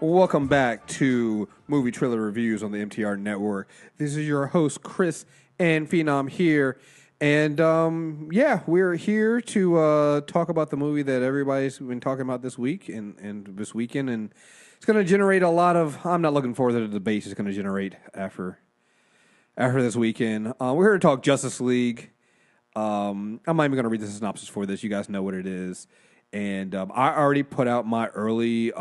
Welcome back to Movie Trailer Reviews on the MTR Network. This is your host, Kriss and Phenom here. And, we're here to talk about the movie that everybody's been talking about this week and this weekend. And it's going to generate a lot of... I'm not looking forward to the debate it's going to generate after this weekend. We're here to talk Justice League. I'm not even going to read the synopsis for this. You guys know what it is. And I already put out my early...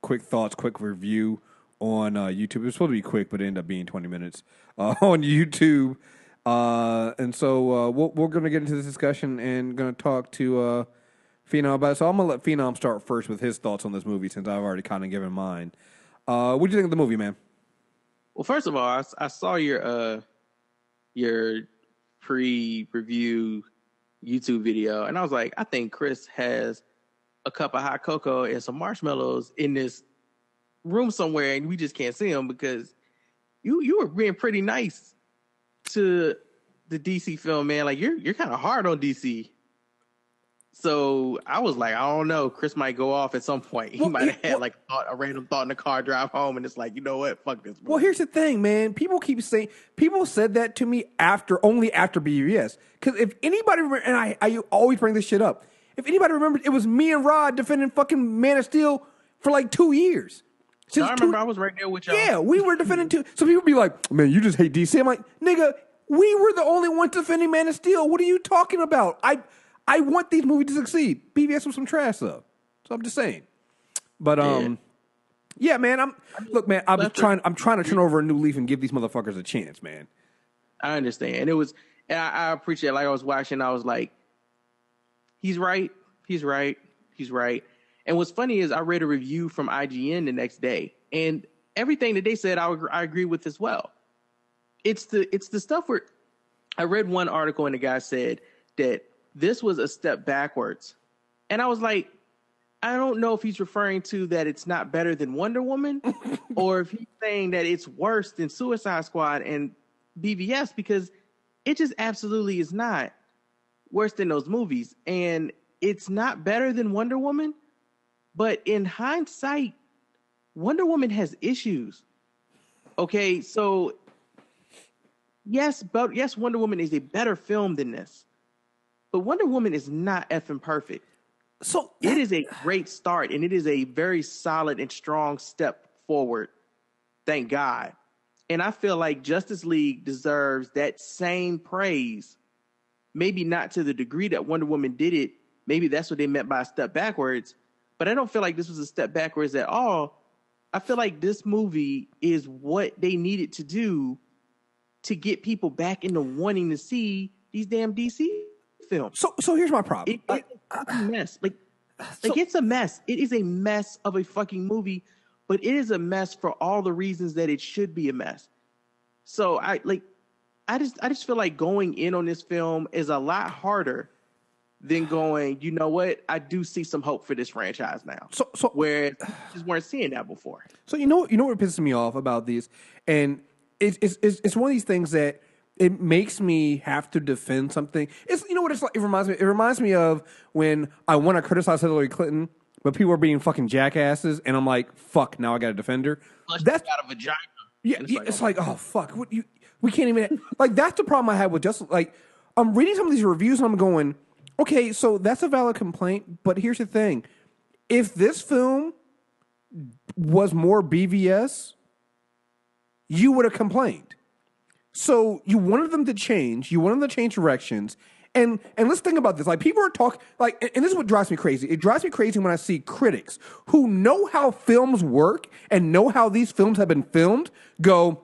quick thoughts, quick review on YouTube. It was supposed to be quick, but it ended up being 20 minutes on YouTube. And so we're going to get into this discussion and going to talk to Phenom about it. So I'm going to let Phenom start first with his thoughts on this movie since I've already kind of given mine. What do you think of the movie, man? Well, first of all, I saw your pre-review YouTube video, and I was like, I think Kriss has a cup of hot cocoa and some marshmallows in this room somewhere, and we just can't see them because you were being pretty nice to the DC film, man. Like you're kind of hard on DC. So I was like, I don't know. Kriss might go off at some point. He might have had a random thought in the car drive home, and it's like, you know what? Fuck this movie. Well, here's the thing, man. People said that to me only after BVS. Because if anybody, and I always bring this shit up. If anybody remembers, it was me and Rod defending fucking Man of Steel for like 2 years. I remember I was right there with y'all. Yeah, we were defending too. So people be like, man, you just hate DC. I'm like, nigga, we were the only ones defending Man of Steel. What are you talking about? I want these movies to succeed. BVS was some trash stuff. So I'm just saying. But yeah, man, I'm trying to turn over a new leaf and give these motherfuckers a chance, man. I understand. And I appreciate it. Like I was watching, I was like, He's right. And what's funny is I read a review from IGN the next day, and everything that they said, I agree with as well. It's the stuff where I read one article and the guy said that this was a step backwards. And I was like, I don't know if he's referring to that it's not better than Wonder Woman or if he's saying that it's worse than Suicide Squad and BVS, because it just absolutely is not worse than those movies. And it's not better than Wonder Woman, but in hindsight, Wonder Woman has issues. Okay, so yes, Wonder Woman is a better film than this, but Wonder Woman is not effing perfect. So it is a great start, and it is a very solid and strong step forward. Thank God. And I feel like Justice League deserves that same praise. Maybe not to the degree that Wonder Woman did it. Maybe that's what they meant by a step backwards. But I don't feel like this was a step backwards at all. I feel like this movie is what they needed to do to get people back into wanting to see these damn DC films. So here's my problem. It's a mess. It's a mess. It is a mess of a fucking movie, but it is a mess for all the reasons that it should be a mess. So I just feel like going in on this film is a lot harder than going, you know what? I do see some hope for this franchise now. So where just weren't seeing that before. So you know what pisses me off about these, and it's one of these things that it makes me have to defend something. It's, you know what it's like. It reminds me of when I want to criticize Hillary Clinton, but people are being fucking jackasses, and I'm like, fuck, now I got to defend her. That's got a vagina. Yeah, it's like, oh fuck, we can't even like. That's the problem I have with just like I'm reading some of these reviews and I'm going, okay, so that's a valid complaint, but here's the thing: if this film was more BVS, you would have complained. So you wanted them to change. You wanted them to change directions. And let's think about this. Like, people are talking, like, and this is what drives me crazy. It drives me crazy when I see critics who know how films work and know how these films have been filmed go,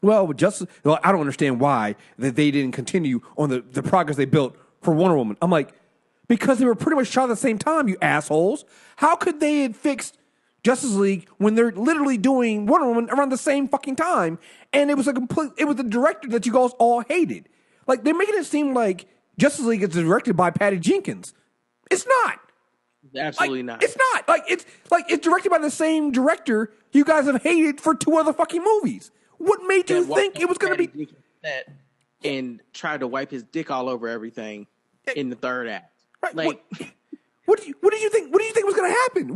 well, I don't understand why that they didn't continue on the progress they built for Wonder Woman. I'm like, because they were pretty much shot at the same time, you assholes. How could they have fixed Justice League when they're literally doing Wonder Woman around the same fucking time? And it was the director that you guys all hated. Like, they're making it seem like Justice League is directed by Patty Jenkins. It's not. Absolutely not. It's not. It's directed by the same director you guys have hated for 2 other fucking movies. What made you think it was going to be? And tried to wipe his dick all over everything in the third act. Right. Like, What did you think? What did you think was going to happen?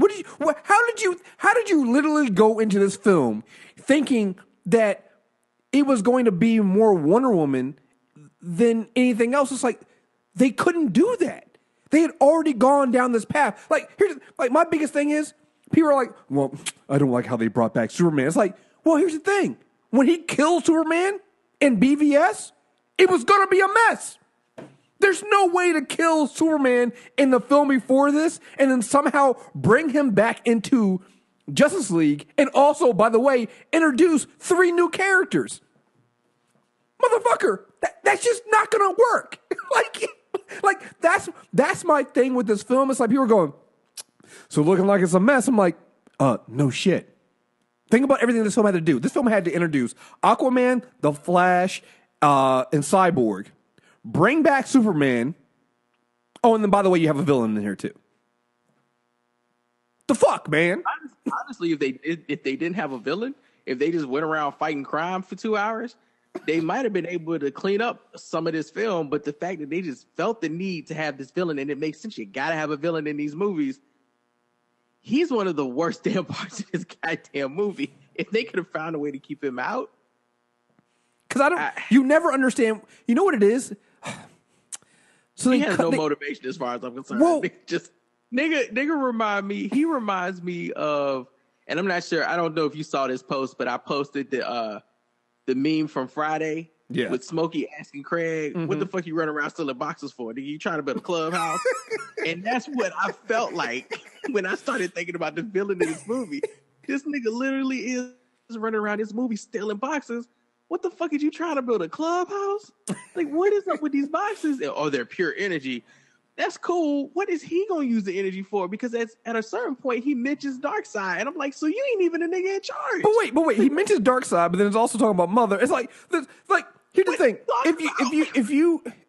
How did you literally go into this film thinking that it was going to be more Wonder Woman than anything else? It's like they couldn't do that. They had already gone down this path. Like my biggest thing is people are like, well, I don't like how they brought back Superman. It's like, well, here's the thing: when he killed Superman in BVS, it was going to be a mess. There's no way to kill Superman in the film before this and then somehow bring him back into Justice League and also, by the way, introduce 3 new characters. Motherfucker, that's just not going to work. like that's my thing with this film. It's like people are going, so looking like it's a mess. I'm like, no shit. Think about everything this film had to do. This film had to introduce Aquaman, The Flash, and Cyborg. Bring back Superman. Oh, and then by the way, you have a villain in here too. The fuck, man? Honestly, if they didn't have a villain, if they just went around fighting crime for 2 hours, they might have been able to clean up some of this film. But the fact that they just felt the need to have this villain, and it makes sense, you gotta have a villain in these movies. He's one of the worst damn parts of this goddamn movie. If they could have found a way to keep him out. Because you never understand. You know what it is? So he has no motivation as far as I'm concerned. Well, nigga he reminds me of, and I'm not sure, I don't know if you saw this post, but I posted the meme from Friday with Smokey asking Craig, what the fuck you run around stealing boxes for? Nigga, you trying to build a clubhouse? And that's what I felt like when I started thinking about the villain in this movie. This nigga literally is running around this movie stealing boxes. What the fuck is you trying to build a clubhouse? Like, what is up with these boxes? Oh, they're pure energy. That's cool. What is he going to use the energy for? Because at a certain point, he mentions Darkseid. And I'm like, so you ain't even a nigga in charge. But wait. He mentions Darkseid, but then it's also talking about Mother. It's like here's the thing.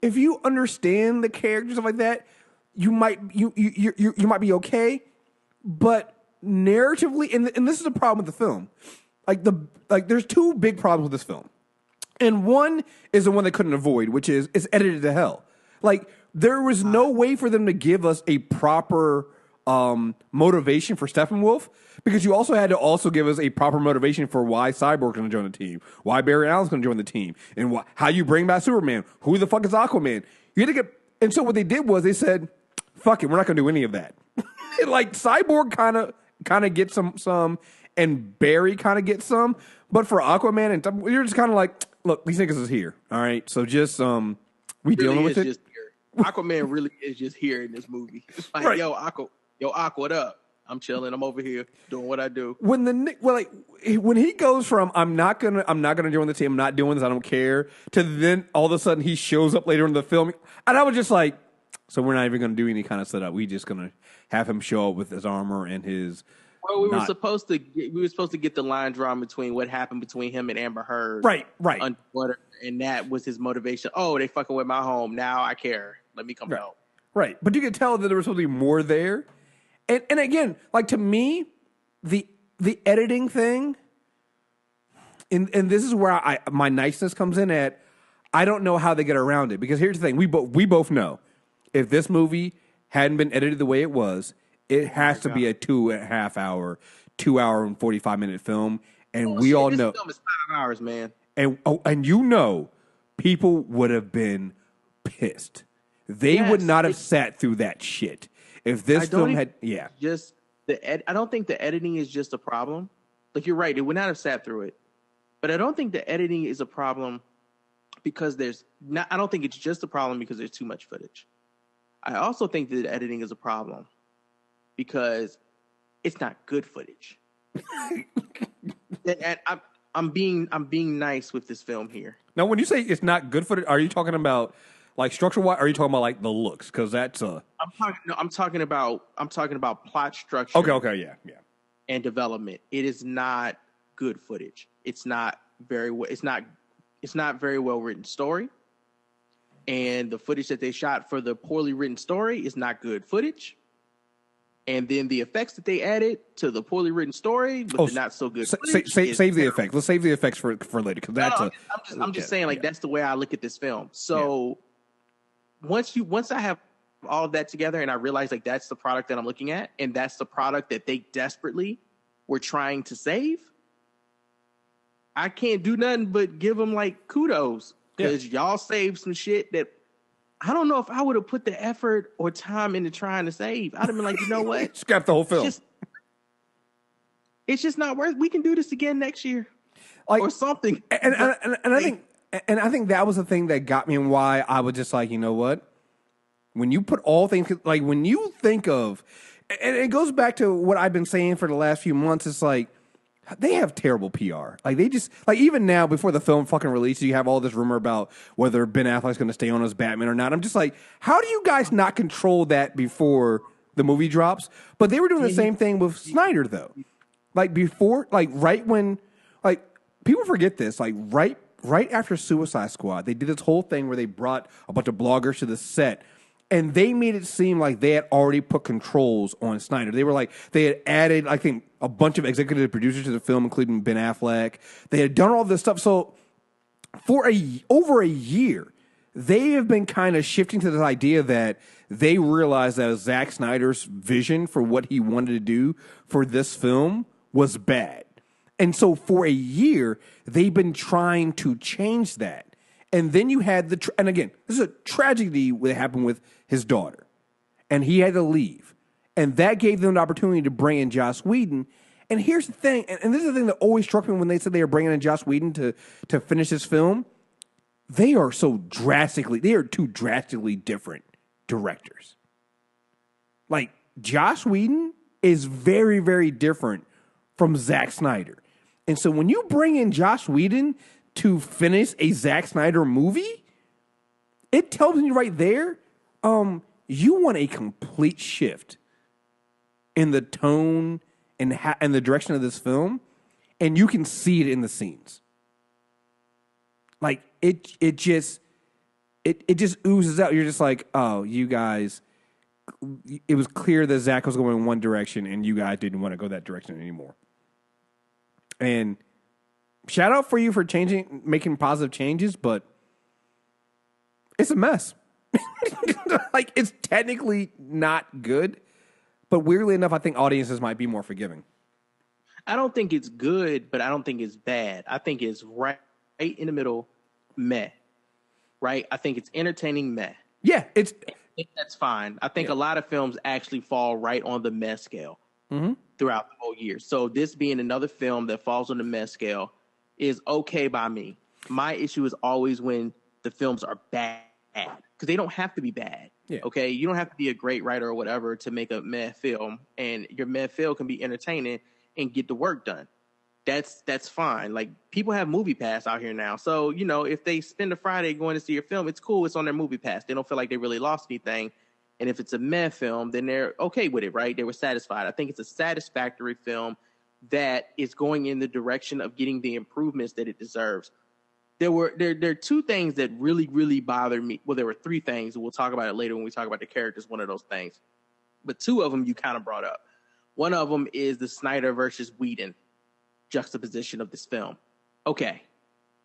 If you understand the characters, stuff like that, you might be okay. But narratively, and this is a problem with the film. There's 2 big problems with this film. And one is the one they couldn't avoid, which is it's edited to hell. Like, there was no way for them to give us a proper motivation for Steppenwolf, because you also had to give us a proper motivation for why Cyborg's going to join the team, why Barry Allen's going to join the team, and how you bring back Superman. Who the fuck is Aquaman? You had to get, and so what they did was they said, fuck it, we're not going to do any of that. Like, Cyborg kind of gets some, and Barry kind of gets some, but for Aquaman and you're just kind of like, look, these niggas is here, all right. So just we really dealing with it. Just here. Aquaman really is just here in this movie. It's like, right. Yo, Aqua, what up? I'm chilling. I'm over here doing what I do. When he goes from I'm not gonna join the team, I'm not doing this, I don't care, to then all of a sudden he shows up later in the film, and I was just like, so we're not even gonna do any kind of setup. We just gonna have him show up with his armor and his. Well, we were supposed to get the line drawn between what happened between him and Amber Heard. Right. Underwater, and that was his motivation. Oh, they fucking with my home. Now I care. Let me come help. Right. But you could tell that there was something more there. And again, like, to me, the editing thing, and this is where my niceness comes in at, I don't know how they get around it. Because here's the thing. We both know, if this movie hadn't been edited the way it was, it has to be a 2.5 hour, 2 hour and 45-minute film, and we all know. This film is 5 hours, man. And you know, people would have been pissed. They would not have sat through that shit if this film had. Yeah, I don't think the editing is just a problem. Like, you're right, they would not have sat through it. But I don't think the editing is a problem because there's not. I don't think it's just a problem because there's too much footage. I also think that the editing is a problem because it's not good footage. And I'm being nice with this film here. Now, when you say it's not good footage, are you talking about like structure wise? Or are you talking about like the looks? Because that's I'm talking about plot structure. Okay, yeah. And development. It is not good footage. It's not very well written story. And the footage that they shot for the poorly written story is not good footage. And then the effects that they added to the poorly written story with the not so good footage. Save the effects. Let's save the effects for later, because that's. I'm just saying, like, that's the way I look at this film. So once I have all of that together and I realize like that's the product that I'm looking at and that's the product that they desperately were trying to save, I can't do nothing but give them like kudos because y'all saved some shit that I don't know if I would have put the effort or time into trying to save. I'd have been like, you know what? Scrap the whole film. It's just not worth. We can do this again next year, like, or something. And I think that was the thing that got me and why I was just like, you know what? When you put all things, like when you think of, and it goes back to what I've been saying for the last few months, it's like, they have terrible PR. Like they just, like even now before the film fucking releases, you have all this rumor about whether Ben Affleck's going to stay on as Batman or not. I'm just like, how do you guys not control that before the movie drops? But they were doing the same thing with Snyder though. Like before, like right when, like people forget this, like right after Suicide Squad, they did this whole thing where they brought a bunch of bloggers to the set and they made it seem like they had already put controls on Snyder. They were like, they had added, I think, a bunch of executive producers to the film, including Ben Affleck. They had done all this stuff. So for over a year, they have been kind of shifting to this idea that they realized that Zack Snyder's vision for what he wanted to do for this film was bad. And so for a year, they've been trying to change that. And then you had and again, this is a tragedy that happened with his daughter. And he had to leave. And that gave them the opportunity to bring in Joss Whedon. And here's the thing, and this is the thing that always struck me when they said they were bringing in Joss Whedon to finish this film. They are two drastically different directors. Like, Joss Whedon is very, very different from Zack Snyder. And so when you bring in Joss Whedon to finish a Zack Snyder movie, it tells you right there, you want a complete shift in the tone and the direction of this film, and you can see it in the scenes. Like it just oozes out. You're just like, oh, you guys. It was clear that Zack was going in one direction, and you guys didn't want to go that direction anymore. And shout out for you for making positive changes, but it's a mess. Like, it's technically not good, but weirdly enough, I think audiences might be more forgiving. I don't think it's good, but I don't think it's bad. I think it's right in the middle, meh. Right? I think it's entertaining, meh. Yeah, that's fine. I think a lot of films actually fall right on the meh scale throughout the whole year. So this being another film that falls on the meh scale is okay by me. My issue is always when the films are bad, because they don't have to be bad. Yeah. Okay, you don't have to be a great writer or whatever to make a meh film, and your meh film can be entertaining and get the work done. That's fine. Like, people have Movie Pass out here now, so you know, if they spend a Friday going to see your film, it's cool. It's on their Movie Pass. They don't feel like they really lost anything. And if it's a meh film, then they're okay with it, right? They were satisfied. I think it's a satisfactory film that is going in the direction of getting the improvements that it deserves. There are two things that really, really bothered me. Well, there were three things, and we'll talk about it later when we talk about the characters, one of those things. But two of them you kind of brought up. One of them is the Snyder versus Whedon juxtaposition of this film. Okay,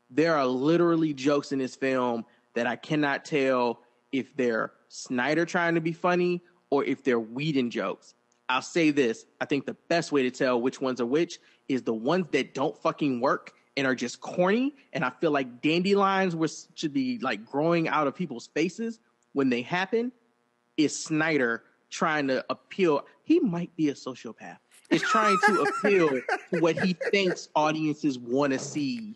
there are literally jokes in this film that I cannot tell if they're Snyder trying to be funny or if they're Whedon jokes. I'll say this. I think the best way to tell which ones are which is the ones that don't fucking work and are just corny, and I feel like dandelions should be like growing out of people's faces when they happen, is Snyder trying to appeal. He might be a sociopath. Is trying to appeal to what he thinks audiences want to see.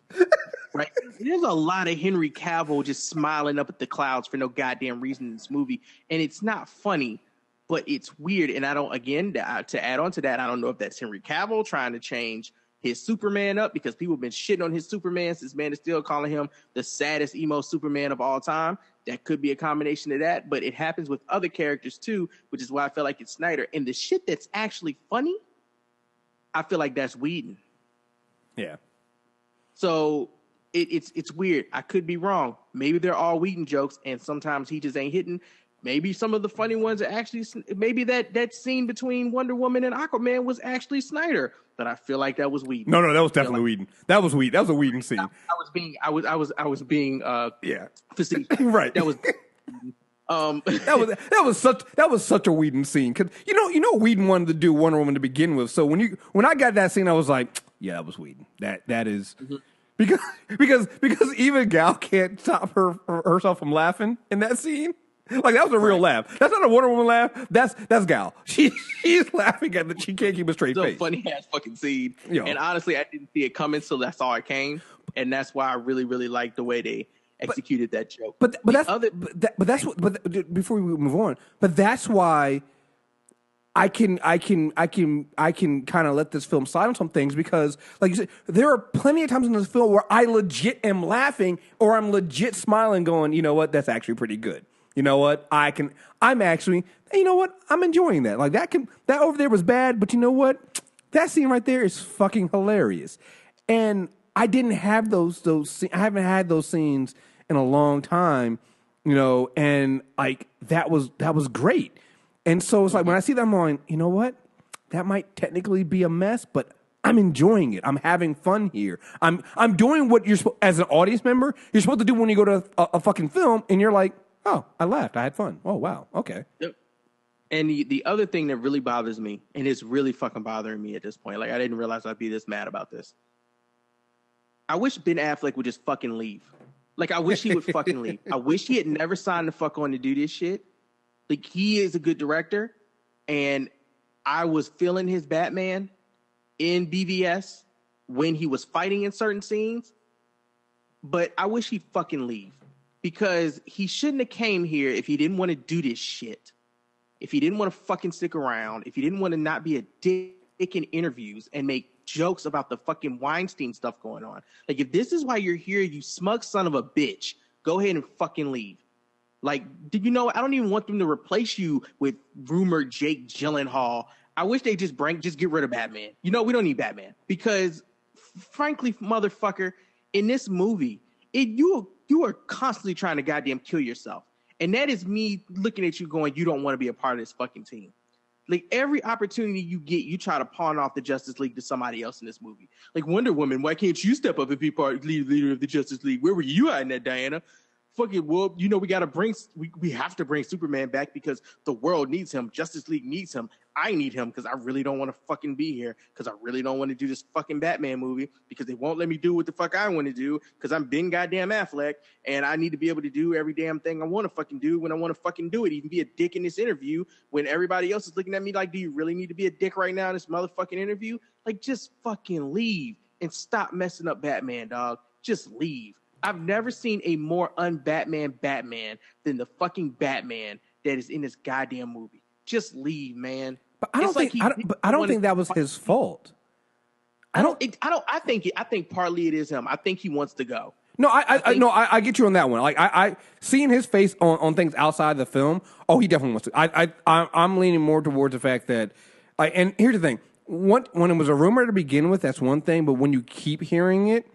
Right? There's a lot of Henry Cavill just smiling up at the clouds for no goddamn reason in this movie, and it's not funny, but it's weird. And I don't, again, to add on to that, I don't know if that's Henry Cavill trying to change his Superman up, because people have been shitting on his Superman since Man of Steel, calling him the saddest emo Superman of all time. That could be a combination of that, but it happens with other characters too, which is why I feel like it's Snyder. And the shit that's actually funny, I feel like that's Whedon. Yeah. So it's weird. I could be wrong. Maybe they're all Whedon jokes, and sometimes he just ain't hitting. Maybe some of the funny ones are actually. Maybe that scene between Wonder Woman and Aquaman was actually Snyder, but I feel like that was Whedon. No, that was definitely Whedon. That was Whedon. That was a Whedon scene. I was being facetious. Right. That was. That was such a Whedon scene because Whedon wanted to do Wonder Woman to begin with. So when I got that scene, I was like, yeah, that was Whedon. That is because even Gal can't stop herself from laughing in that scene. Like that was a real laugh. That's not a Wonder Woman laugh. That's Gal. She's laughing at that. She can't keep a straight face. It's a funny ass fucking scene. And honestly, I didn't see it coming, so that's all it came, and that's why I really really liked the way they executed that joke. But before we move on, but that's why I can kind of let this film slide on some things because, like you said, there are plenty of times in this film where I legit am laughing or I'm legit smiling, going, you know what, that's actually pretty good. You know what, I'm enjoying that. Like that over there was bad, but you know what, that scene right there is fucking hilarious. And I didn't have those. I haven't had those scenes in a long time, and like that was great. And so it's like when I see that, I'm going, you know what? That might technically be a mess, but I'm enjoying it. I'm having fun here. I'm doing what as an audience member, you're supposed to do when you go to a fucking film, and you're like, oh, I laughed. I had fun. Oh, wow. Okay. Yep. And the other thing that really bothers me, and it's really fucking bothering me at this point, like I didn't realize I'd be this mad about this. I wish Ben Affleck would just fucking leave. Like, I wish he would fucking leave. I wish he had never signed the fuck on to do this shit. Like, he is a good director, and I was feeling his Batman in BVS when he was fighting in certain scenes, but I wish he'd fucking leave because he shouldn't have came here if he didn't want to do this shit. If he didn't want to fucking stick around, if he didn't want to not be a dick in interviews and make jokes about the fucking Weinstein stuff going on. Like, if this is why you're here, you smug son of a bitch, go ahead and fucking leave. Like, did you know, I don't even want them to replace you with rumored Jake Gyllenhaal. I wish they just get rid of Batman. We don't need Batman because, frankly, motherfucker, in this movie, you are constantly trying to goddamn kill yourself. And that is me looking at you going, you don't want to be a part of this fucking team. Like, every opportunity you get, you try to pawn off the Justice League to somebody else in this movie. Like, Wonder Woman, why can't you step up and be leader of the Justice League? Where were you at in that, Diana? Fucking, well, we have to bring Superman back because the world needs him. Justice League needs him. I need him because I really don't want to fucking be here because I really don't want to do this fucking Batman movie because they won't let me do what the fuck I want to do because I'm Ben goddamn Affleck and I need to be able to do every damn thing I want to fucking do when I want to fucking do it. Even be a dick in this interview when everybody else is looking at me like, do you really need to be a dick right now in this motherfucking interview? Like, just fucking leave and stop messing up Batman, dog. Just leave. I've never seen a more un-Batman Batman than the fucking Batman that is in this goddamn movie. Just leave, man. But I don't think that was his fault. I think partly it is him. I think he wants to go. No, I get you on that one. Like I seeing his face on things outside the film. Oh, he definitely wants to. I'm leaning more towards the fact that, and here's the thing: when it was a rumor to begin with, that's one thing. But when you keep hearing it,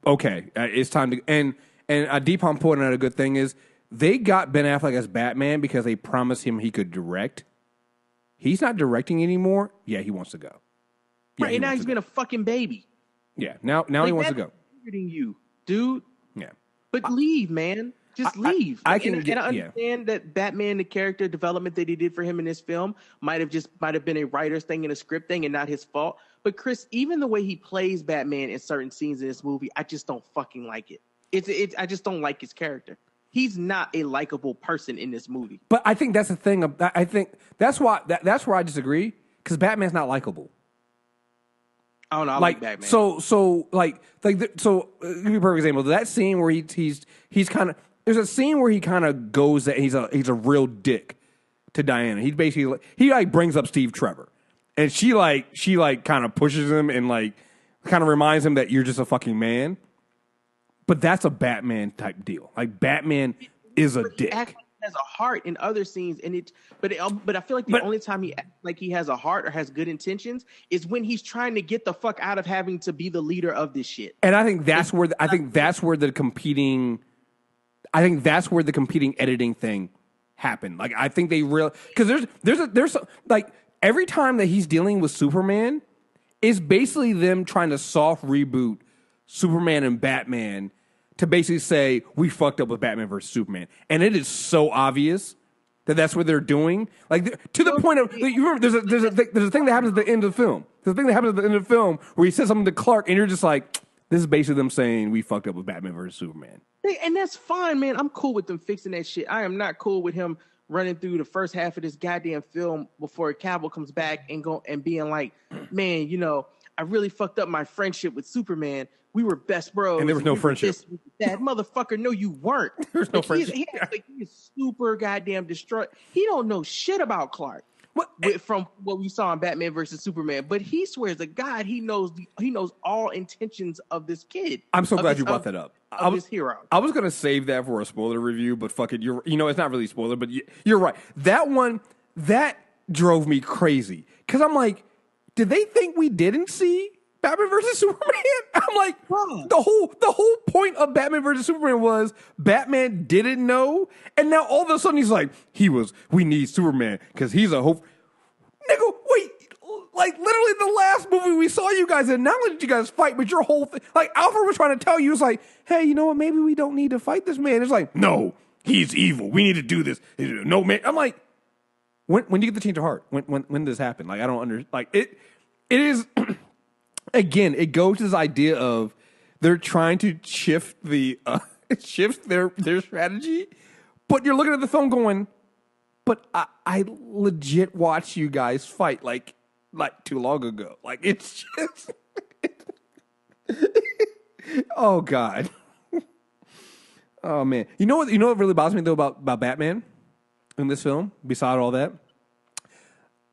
okay, it's time to. And Deepon pointed out a good thing is they got Ben Affleck as Batman because they promised him he could direct. He's not directing anymore. Yeah, he wants to go. Yeah, right, and now he's been a fucking baby. Yeah, now he wants to go. You, dude. Yeah, but leave, man. Just leave. I understand that Batman, the character development that he did for him in this film, might have been a writer's thing and a script thing, and not his fault. But Chris, even the way he plays Batman in certain scenes in this movie, I just don't fucking like it. I just don't like his character. He's not a likable person in this movie. But I think that's the thing. I think that's why that's where I disagree because Batman's not likable. I don't know. I like Batman. So give me a perfect example. That scene where he's kind of there's a scene where he kind of goes that he's a real dick to Diana. He basically he brings up Steve Trevor, and she kind of pushes him and kind of reminds him that you're just a fucking man. But that's a Batman type deal. Like Batman is a dick. He has a heart in other scenes, but I feel like the only time he acts like he has a heart or has good intentions is when he's trying to get the fuck out of having to be the leader of this shit. And I think that's where the competing editing thing happened. Like I think they because there's like every time that he's dealing with Superman, it's basically them trying to soft reboot Superman and Batman to basically say we fucked up with Batman versus Superman, and it is so obvious that that's what they're doing. Like to the point of you remember there's a thing that happens at the end of the film. There's a thing that happens at the end of the film where he says something to Clark, and you're just like, this is basically them saying we fucked up with Batman versus Superman. And that's fine, man. I'm cool with them fixing that shit. I am not cool with him running through the first half of this goddamn film before Cavill comes back and being like, man, you know, I really fucked up my friendship with Superman. We were best bros. And there was no friendship. That motherfucker, no, you weren't. There's no friendship. He is super goddamn destroyed. He don't know shit about Clark. From what we saw in Batman versus Superman, but he swears to God he knows all intentions of this kid. I'm so glad you brought that up. This hero. I was gonna save that for a spoiler review, but fuck it, it's not really a spoiler, but you're right. That one that drove me crazy because I'm like, did they think we didn't see Batman versus Superman? I'm like, the whole point of Batman versus Superman was Batman didn't know, and now all of a sudden he's like, we need Superman because he's a hope. Nigga, wait, like literally the last movie we saw you guys in, not only did you guys fight, but your whole thing, like Alfred was trying to tell you, it's like, hey, you know what, maybe we don't need to fight this man. It's like, no, he's evil. We need to do this. No, man. I'm like, when do you get the change of heart? When did this happen? Like, I don't understand. Like, it is... Again, it goes to this idea of they're trying to shift their strategy, but you're looking at the film going, but I legit watched you guys fight like too long ago. Like it's just oh God. Oh man. You know what really bothers me though about Batman in this film, beside all that?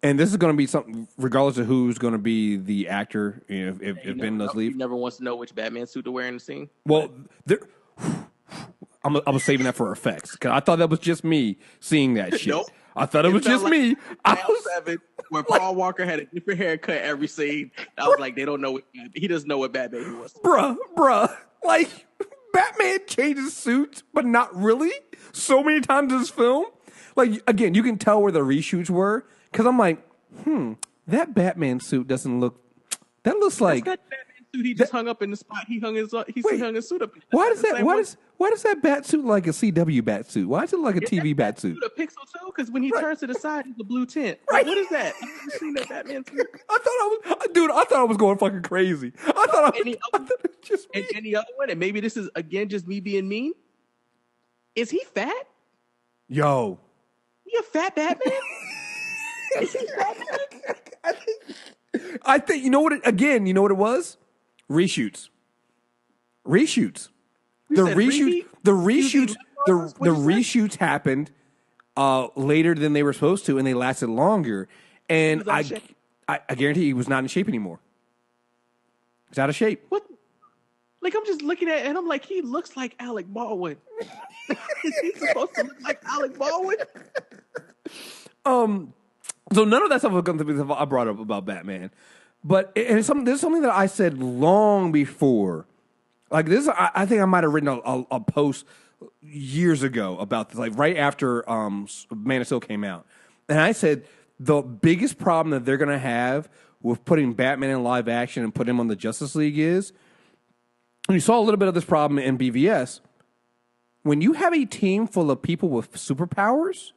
And this is going to be something, regardless of who's going to be the actor, if Ben does leave. He never wants to know which Batman suit to wear in the scene. Well, I was saving that for effects because I thought that was just me seeing that shit. Nope. I thought it was just me. Where Paul Walker had a different haircut every scene. I was like, they don't know he doesn't know what Batman he was. Bruh, like Batman changes suits, but not really. So many times in this film, like again, you can tell where the reshoots were. Because I'm like, that Batman suit doesn't look. That looks like that Batman suit. He just hung up in the spot. He hung his suit up. Why does that bat suit like a CW bat suit? Why is it like a TV bat suit? A pixel too, because when he turns to the side, it's a blue tint. Right. Like, what is that? I've never seen that Batman suit. I thought I was going fucking crazy. I thought it was just me. And any other one, and maybe this is again just me being mean. Is he fat? Yo, he a fat Batman? I think you know what it was? Reshoots. The reshoots happened later than they were supposed to, and they lasted longer. And I guarantee he was not in shape anymore. He's out of shape. What? Like I'm just looking at it and I'm like, he looks like Alec Baldwin. Is he supposed to look like Alec Baldwin? So none of that stuff was going to be I brought up about Batman, but there's something that I said long before, like this. I think I might have written a post years ago about this, like right after Man of Steel came out, and I said the biggest problem that they're going to have with putting Batman in live action and put him on the Justice League is, and you saw a little bit of this problem in BVS, when you have a team full of people with superpowers.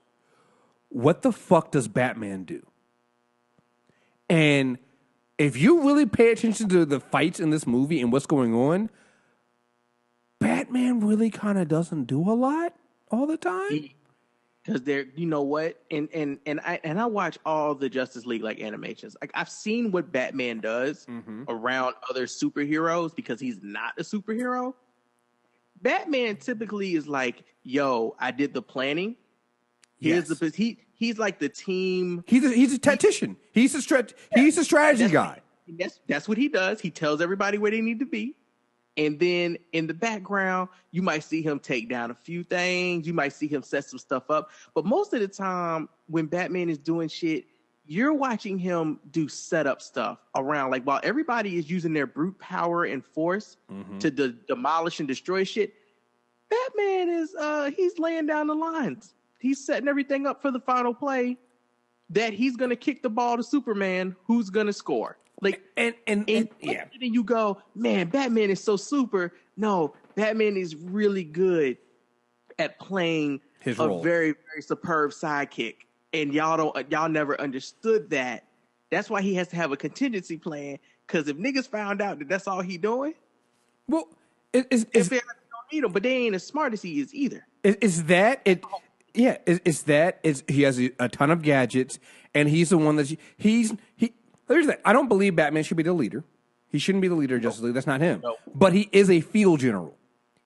What the fuck does Batman do? And if you really pay attention to the fights in this movie and what's going on, Batman really kind of doesn't do a lot all the time. Because you know what, and I watch all the Justice League like animations. Like I've seen what Batman does around other superheroes because he's not a superhero. Batman typically is like, "Yo, I did the planning. Here's he's like the team. He's a tactician. He's a strategy guy. That's what he does. He tells everybody where they need to be. And then in the background, you might see him take down a few things. You might see him set some stuff up. But most of the time when Batman is doing shit, you're watching him do setup stuff around. Like while everybody is using their brute power and force to demolish and destroy shit, Batman is he's laying down the lines. He's setting everything up for the final play that he's going to kick the ball to Superman, who's going to score. Like, and you go, man, Batman is so super. No, Batman is really good at playing His a role. very, very superb sidekick. And y'all never understood that. That's why he has to have a contingency plan. Because if niggas found out that that's all he doing, Well, if they don't need him, but they ain't as smart as he is either. is that it? Yeah, it's that he has a ton of gadgets, and he's the one that There's that. I don't believe Batman should be the leader. He shouldn't be the leader of Justice League. That's not him. Nope. But he is a field general.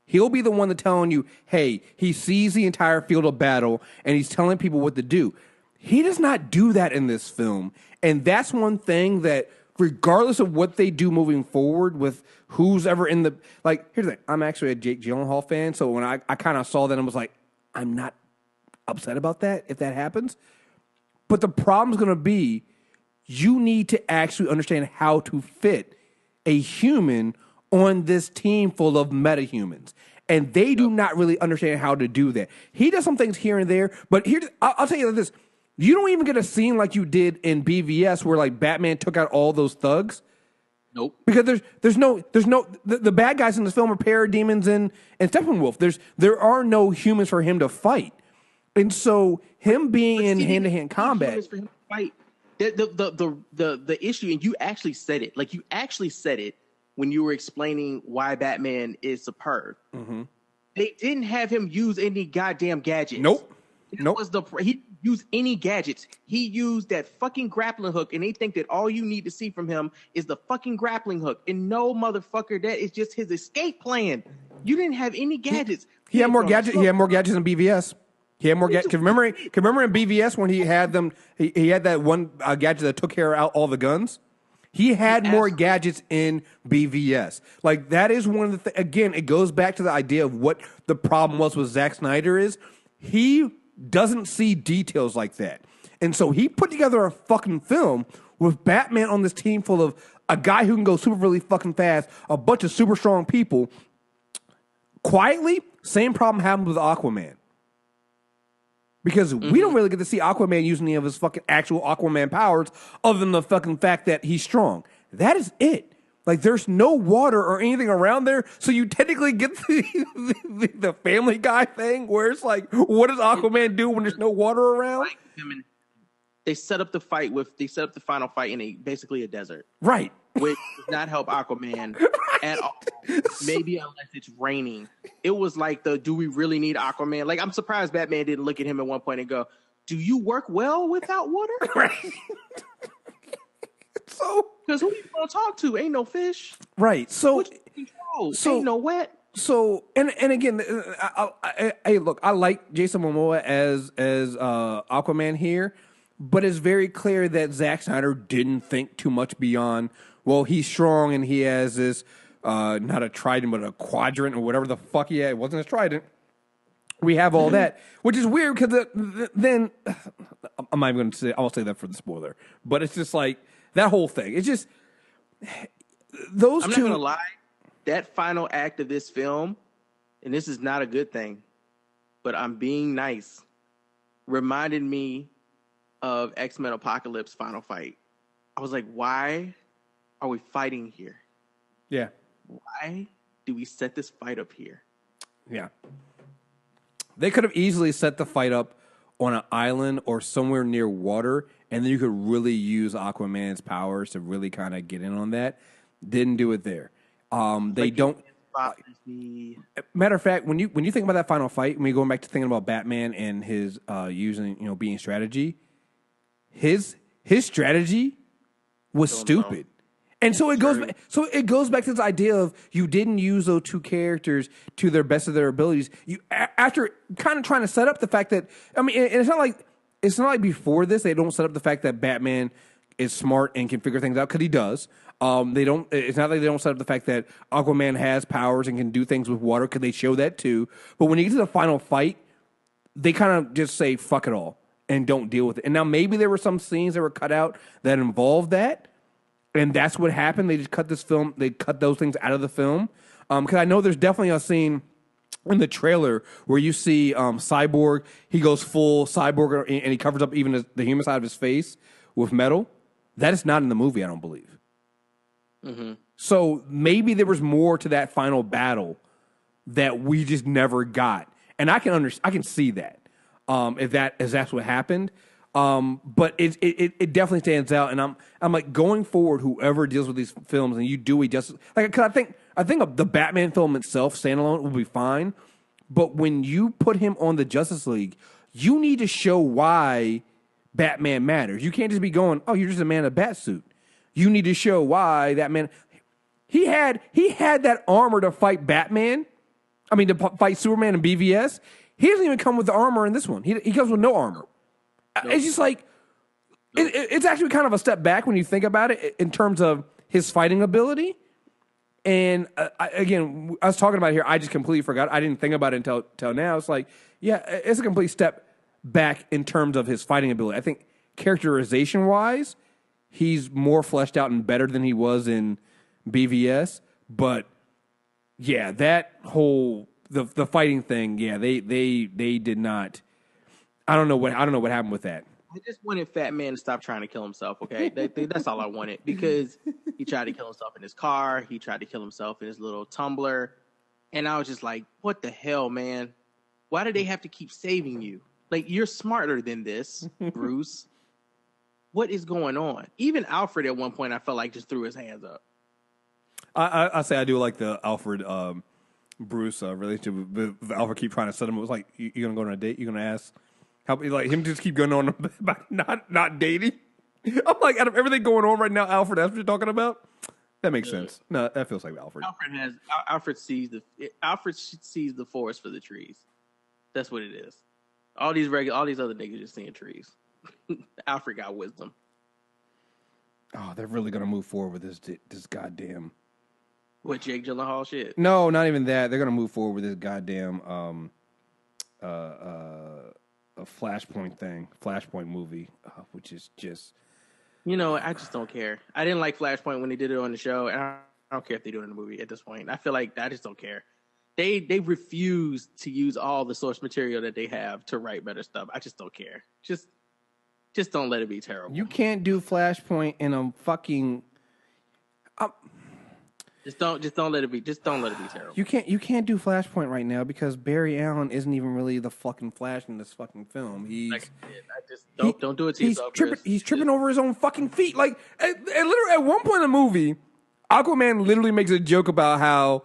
He'll be the one that's telling you, hey, he sees the entire field of battle, and he's telling people what to do. He does not do that in this film, and that's one thing that, regardless of what they do moving forward with who's ever in the here's the thing. I'm actually a Jake Gyllenhaal fan, so when I kind of saw that, I was like, I'm not upset about that if that happens. But the problem's going to be you need to actually understand how to fit a human on this team full of metahumans. And they do not really understand how to do that. He does some things here and there, but I'll tell you like this. You don't even get a scene like you did in BVS where like Batman took out all those thugs. Nope. Because there's no the bad guys in this film are parademons and Steppenwolf. There are no humans for him to fight. And so him being in hand-to-hand combat for him to fight. The issue, and you actually said it. Like you actually said it when you were explaining why Batman is superb. Mm-hmm. They didn't have him use any goddamn gadgets. Nope. He used any gadgets. He used that fucking grappling hook, and they think that all you need to see from him is the fucking grappling hook. And no, motherfucker, that is just his escape plan. You didn't have any gadgets. He had more gadgets. He had more gadgets than BVS. He had more gadgets. Remember in BVS when he had them? He had that one gadget that took care of all the guns. He had more gadgets in BVS. Like that is one of the again. It goes back to the idea of what the problem was with Zack Snyder is he doesn't see details like that, and so he put together a fucking film with Batman on this team full of a guy who can go super really fucking fast, a bunch of super strong people. Quietly, same problem happened with Aquaman. Because we don't really get to see Aquaman use any of his fucking actual Aquaman powers other than the fucking fact that he's strong. That is it. Like, there's no water or anything around there, so you technically get the Family Guy thing where it's like, what does Aquaman do when there's no water around? They set up the final fight in basically a desert. Right. Which does not help Aquaman at all. Maybe unless it's raining. It was like do we really need Aquaman? Like, I'm surprised Batman didn't look at him at one point and go, do you work well without water? Right. Because who you gonna talk to? Ain't no fish. Right. So ain't no wet. So and again, hey, look, I like Jason Momoa as Aquaman here, but it's very clear that Zack Snyder didn't think too much beyond. Well, he's strong and he has this not a trident but a quadrant or whatever the fuck he had. It wasn't a trident. We have all that, which is weird because then I'm not even going to say. I'll say that for the spoiler, but it's just like that whole thing. It's just those I'm two. not gonna lie. That final act of this film, and this is not a good thing, but I'm being nice, reminded me of X-Men Apocalypse final fight. I was like, why are we fighting here? Yeah. Why do we set this fight up here? Yeah. They could have easily set the fight up on an island or somewhere near water, and then you could really use Aquaman's powers to really kind of get in on that. Didn't do it there. They don't. Matter of fact, when you think about that final fight, when you're going back to thinking about Batman and his using being strategy, his strategy was stupid, and so it goes. So it goes back to this idea of you didn't use those two characters to their best of their abilities. You after kind of trying to set up the fact that and it's not like before this they don't set up the fact that Batman is smart and can figure things out because he does. They don't. It's not like they don't set up the fact that Aquaman has powers and can do things with water because they show that too. But when you get to the final fight, they kind of just say fuck it all and don't deal with it. And now maybe there were some scenes that were cut out that involved that, and that's what happened. They just cut this film. They cut those things out of the film because I know there's definitely a scene in the trailer where you see Cyborg. He goes full Cyborg and he covers up even the human side of his face with metal. That is not in the movie, I don't believe. Mm-hmm. So maybe there was more to that final battle that we just never got. And I can see that. If that's what happened. But it definitely stands out, and I'm like, going forward, whoever deals with these films and you do justice, like, cause I think the Batman film itself standalone will be fine, but when you put him on the Justice League, you need to show why Batman matters. You can't just be going, oh, you're just a man in a bat suit. You need to show why that man. He had that armor to fight Batman. I mean, to fight Superman and BVS. He doesn't even come with the armor in this one. He comes with no armor. Nope. It's just like, it's actually kind of a step back when you think about it in terms of his fighting ability. And again, I was talking about it here, I just completely forgot. I didn't think about it until now. It's like, yeah, it's a complete step back in terms of his fighting ability. I think characterization-wise, he's more fleshed out and better than he was in BVS. But yeah, that whole the fighting thing, yeah, they did not. I don't know what happened with that. I just wanted Fat Man to stop trying to kill himself, okay? That's all I wanted, because he tried to kill himself in his car. He tried to kill himself in his little tumbler. And I was just like, what the hell, man? Why do they have to keep saving you? Like, you're smarter than this, Bruce. What is going on? Even Alfred at one point, I felt like, just threw his hands up. I say I do like the Alfred Bruce relationship. With Alfred keep trying to set him. It was like, you going to go on a date? You going to ask? Like him just keep going on about not dating. I'm like, out of everything going on right now, Alfred, that's what you're talking about? That makes sense. No, that feels like Alfred. Alfred sees the forest for the trees. That's what it is. All these other niggas just seeing trees. Alfred got wisdom. Oh, they're really gonna move forward with this goddamn. What, Jake Gyllenhaal shit? No, not even that. They're gonna move forward with this goddamn a Flashpoint movie, which is just. You know, I just don't care. I didn't like Flashpoint when they did it on the show, and I don't care if they do it in the movie at this point. I feel like I just don't care. They refuse to use all the source material that they have to write better stuff. I just don't care. Just don't let it be terrible. You can't do Flashpoint in a fucking. Just don't let it be terrible. You can't do Flashpoint right now because Barry Allen isn't even really the fucking Flash in this fucking film. Don't do it to yourself. He's tripping over his own fucking feet. Like literally at one point in the movie, Aquaman literally makes a joke about how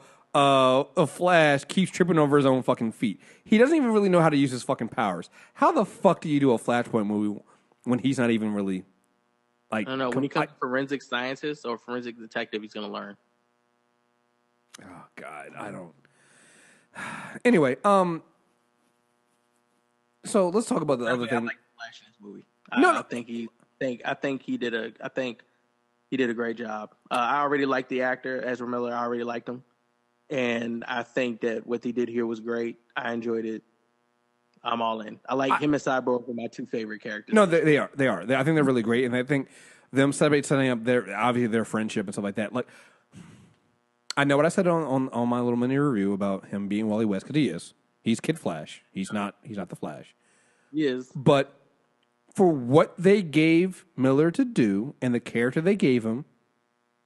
a Flash keeps tripping over his own fucking feet. He doesn't even really know how to use his fucking powers. How the fuck do you do a Flashpoint movie when he's not even really like? I don't know. When he comes to forensic scientist or forensic detective, he's gonna learn. Oh God, I don't. Anyway, so let's talk about the other thing. I like Flash in this movie. I think he did a great job. I already liked the actor Ezra Miller. I already liked him, and I think that what he did here was great. I enjoyed it. I'm all in. I like him and Cyborg are my two favorite characters. No, they are. I think they're really great, and I think them setting up their friendship and stuff like that. Like. I know what I said on my little mini review about him being Wally West, because he is. He's Kid Flash. He's not the Flash. He is. But for what they gave Miller to do and the character they gave him,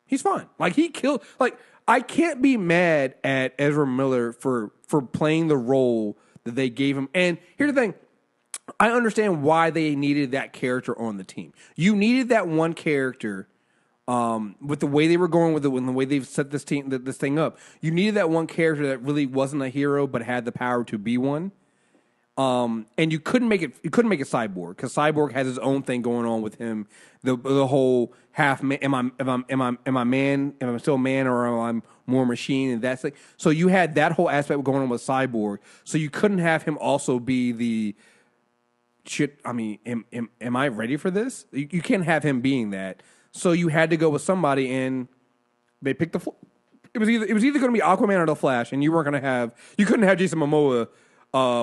he's fine. Like, he killed. Like, I can't be mad at Ezra Miller for playing the role that they gave him. And here's the thing. I understand why they needed that character on the team. You needed that one character. With the way they were going with it, and the way they've set this thing up, you needed that one character that really wasn't a hero but had the power to be one. And you couldn't make it Cyborg, because Cyborg has his own thing going on with him. The whole half man, am I man? Am I still a man, or am I more machine? And that's like, so you had that whole aspect going on with Cyborg. So you couldn't have him also be the shit. I mean, am I ready for this? You can't have him being that. So you had to go with somebody, and they picked it was either going to be Aquaman or the Flash, and you couldn't have Jason Momoa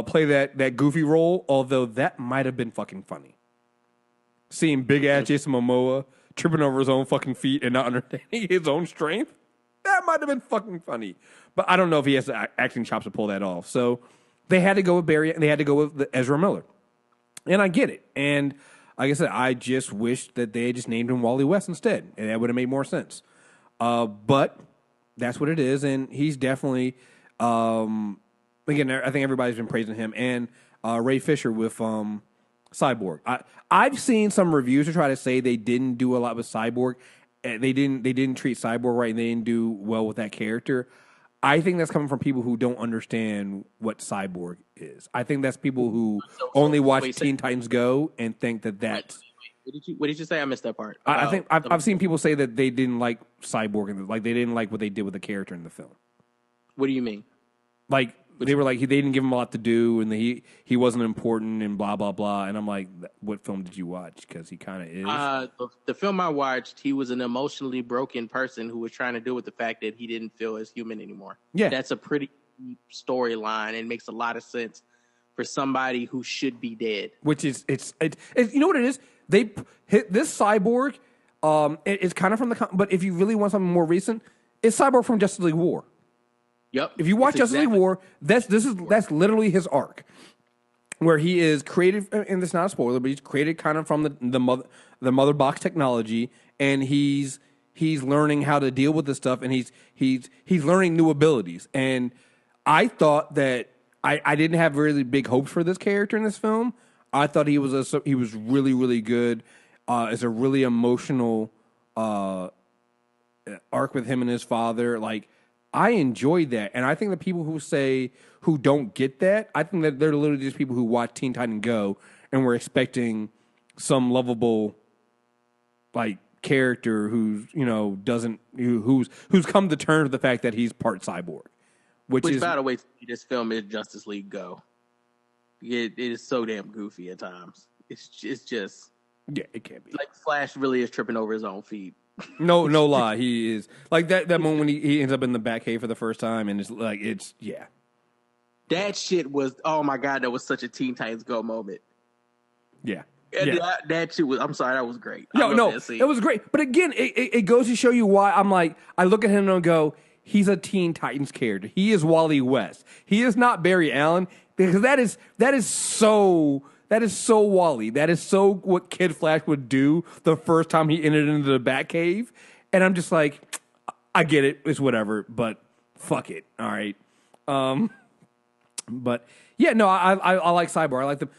play that goofy role, although that might have been fucking funny. Seeing big ass Jason Momoa tripping over his own fucking feet and not understanding his own strength, that might have been fucking funny. But I don't know if he has the acting chops to pull that off. So they had to go with Barry, and they had to go with Ezra Miller, and I get it. And like I said, I just wish that they had just named him Wally West instead, and that would have made more sense. But that's what it is, and he's definitely Again, I think everybody's been praising him, and Ray Fisher with Cyborg. I've seen some reviews to try to say they didn't do a lot with Cyborg. They didn't treat Cyborg right, and they didn't do well with that character. I think that's coming from people who don't understand what Cyborg is. I think that's people who only watch Teen Titans Go and think that that's. What did you say? I missed that part. I think I've seen people say that they didn't like Cyborg, like they didn't like what they did with the character in the film. What do you mean? Like they were like they didn't give him a lot to do, and he wasn't important, and blah blah blah. And I'm like, what film did you watch? Because he kind of is. The film I watched, he was an emotionally broken person who was trying to deal with the fact that he didn't feel as human anymore. Yeah, that's a pretty deep storyline, and makes a lot of sense for somebody who should be dead. Which is it's you know what it is. They hit this Cyborg. It's kind of from the but if you really want something more recent, it's Cyborg from Justice League War. Yep. If you watch Justice League War, that's literally his arc, where he is created, and it's not a spoiler, but he's created kind of from the mother box technology, and he's learning how to deal with this stuff, and he's learning new abilities. And I thought that I didn't have really big hopes for this character in this film. I thought he was really really good. It's a really emotional arc with him and his father. Like, I enjoyed that, and I think the people who don't get that, I think that they're literally just people who watch Teen Titans Go and were expecting some lovable like character who's come to terms with the fact that he's part cyborg, which is, by the way, this film is Justice League Go. It is so damn goofy at times. It's just it can't be like Flash really is tripping over his own feet. No lie, he is like that moment when he ends up in the Batcave for the first time, and that shit was, oh my god, that was such a Teen Titans Go moment. Yeah. That shit was, I'm sorry, that was great. It was great. But again, it goes to show you why I'm like, I look at him and go, he's a Teen Titans character. He is Wally West. He is not Barry Allen, because that is so Wally. That is so what Kid Flash would do the first time he entered into the Batcave. And I'm just like, I get it. It's whatever, but fuck it. All right. But yeah, no, I like Cyborg. I like them.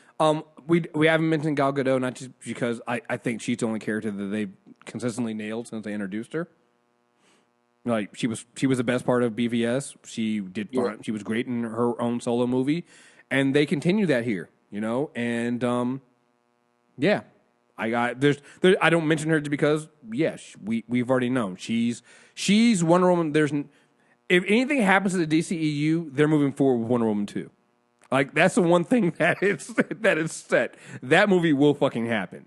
We haven't mentioned Gal Gadot, not just because I think she's the only character that they've consistently nailed since they introduced her. Like, she was the best part of BVS. She did fine. Yeah. She was great in her own solo movie, and they continue that here. And yeah, I don't mention her because we've already known she's Wonder Woman. If anything happens to the DCEU, they're moving forward with Wonder Woman 2. Like, that's the one thing that is set. That movie will fucking happen.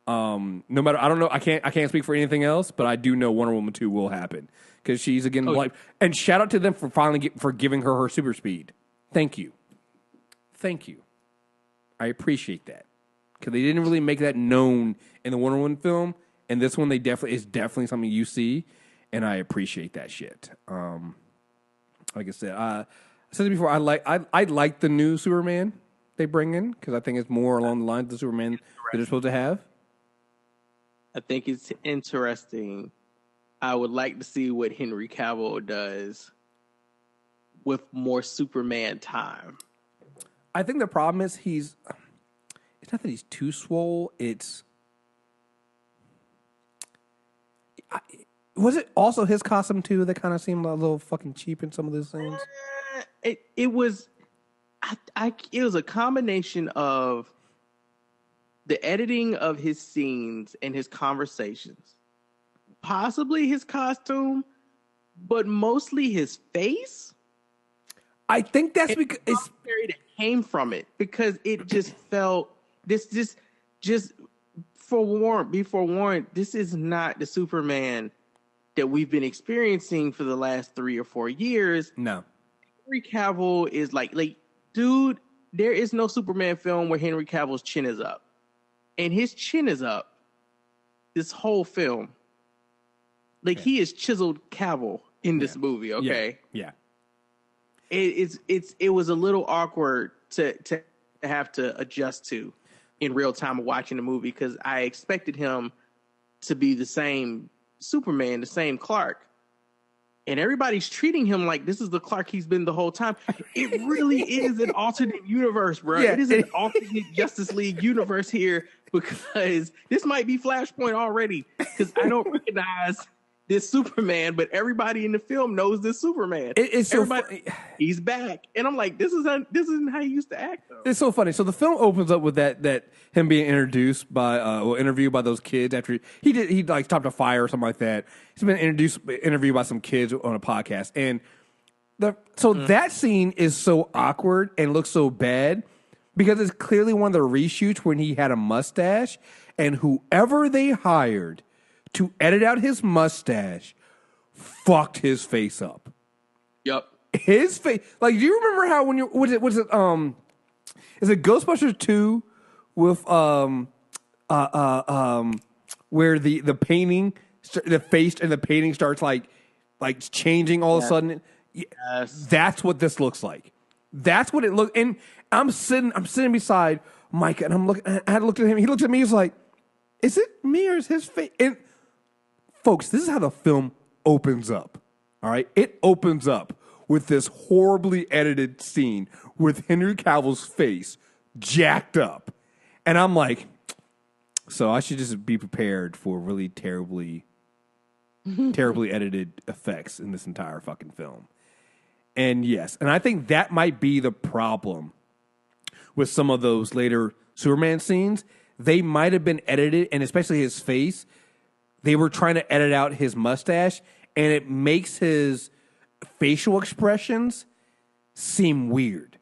No matter, I don't know, I can't speak for anything else, but I do know Wonder Woman 2 will happen because she's again like. And shout out to them for finally for giving her super speed. Thank you. I appreciate that because they didn't really make that known in the Wonder Woman film, and this one is definitely something you see, and I appreciate that shit. Like I said it before, I like the new Superman they bring in because I think it's more along the lines of the Superman that they're supposed to have. I think it's interesting. I would like to see what Henry Cavill does with more Superman time. I think the problem is it's not that he's too swole. Was it also his costume too that kind of seemed a little fucking cheap in some of those scenes? It was a combination of the editing of his scenes and his conversations, possibly his costume, but mostly his face. I think that's because it's that came from it because it just felt just be forewarned. This is not the Superman that we've been experiencing for the last 3 or 4 years. No. Henry Cavill is like, dude, there is no Superman film where Henry Cavill's chin is up. And his chin is up this whole film. Like, he is chiseled Cavill in this movie, okay? Yeah. It was a little awkward to have to adjust to in real time watching the movie because I expected him to be the same Superman, the same Clark. and everybody's treating him like this is the Clark he's been the whole time. It really is an alternate universe, bro. Yeah, it is an alternate Justice League universe here, because this might be Flashpoint already, because I don't recognize this Superman, but everybody in the film knows this Superman. It's so funny. He's back, and I'm like, this isn't how he used to act, though. It's so funny. So the film opens up with that him being introduced by interviewed by those kids after he like stopped a fire or something like that. He's been interviewed by some kids on a podcast, and that scene is so awkward and looks so bad because it's clearly one of the reshoots when he had a mustache, and whoever they hired to edit out his mustache fucked his face up. Yep. His face, like, do you remember how when is it Ghostbusters 2 with where the painting, the face and the painting starts like changing all of a sudden? Yes. That's what this looks like. That's what it looks. And I'm sitting beside Mike, and I had looked at him. He looked at me. He's like, "Is it me or is his face?" And folks, this is how the film opens up. All right, it opens up with this horribly edited scene with Henry Cavill's face jacked up. And I'm like, so I should just be prepared for really terribly edited effects in this entire fucking film. And yes, and I think that might be the problem with some of those later Superman scenes. They might have been edited, and especially his face, they were trying to edit out his mustache, and it makes his facial expressions seem weird.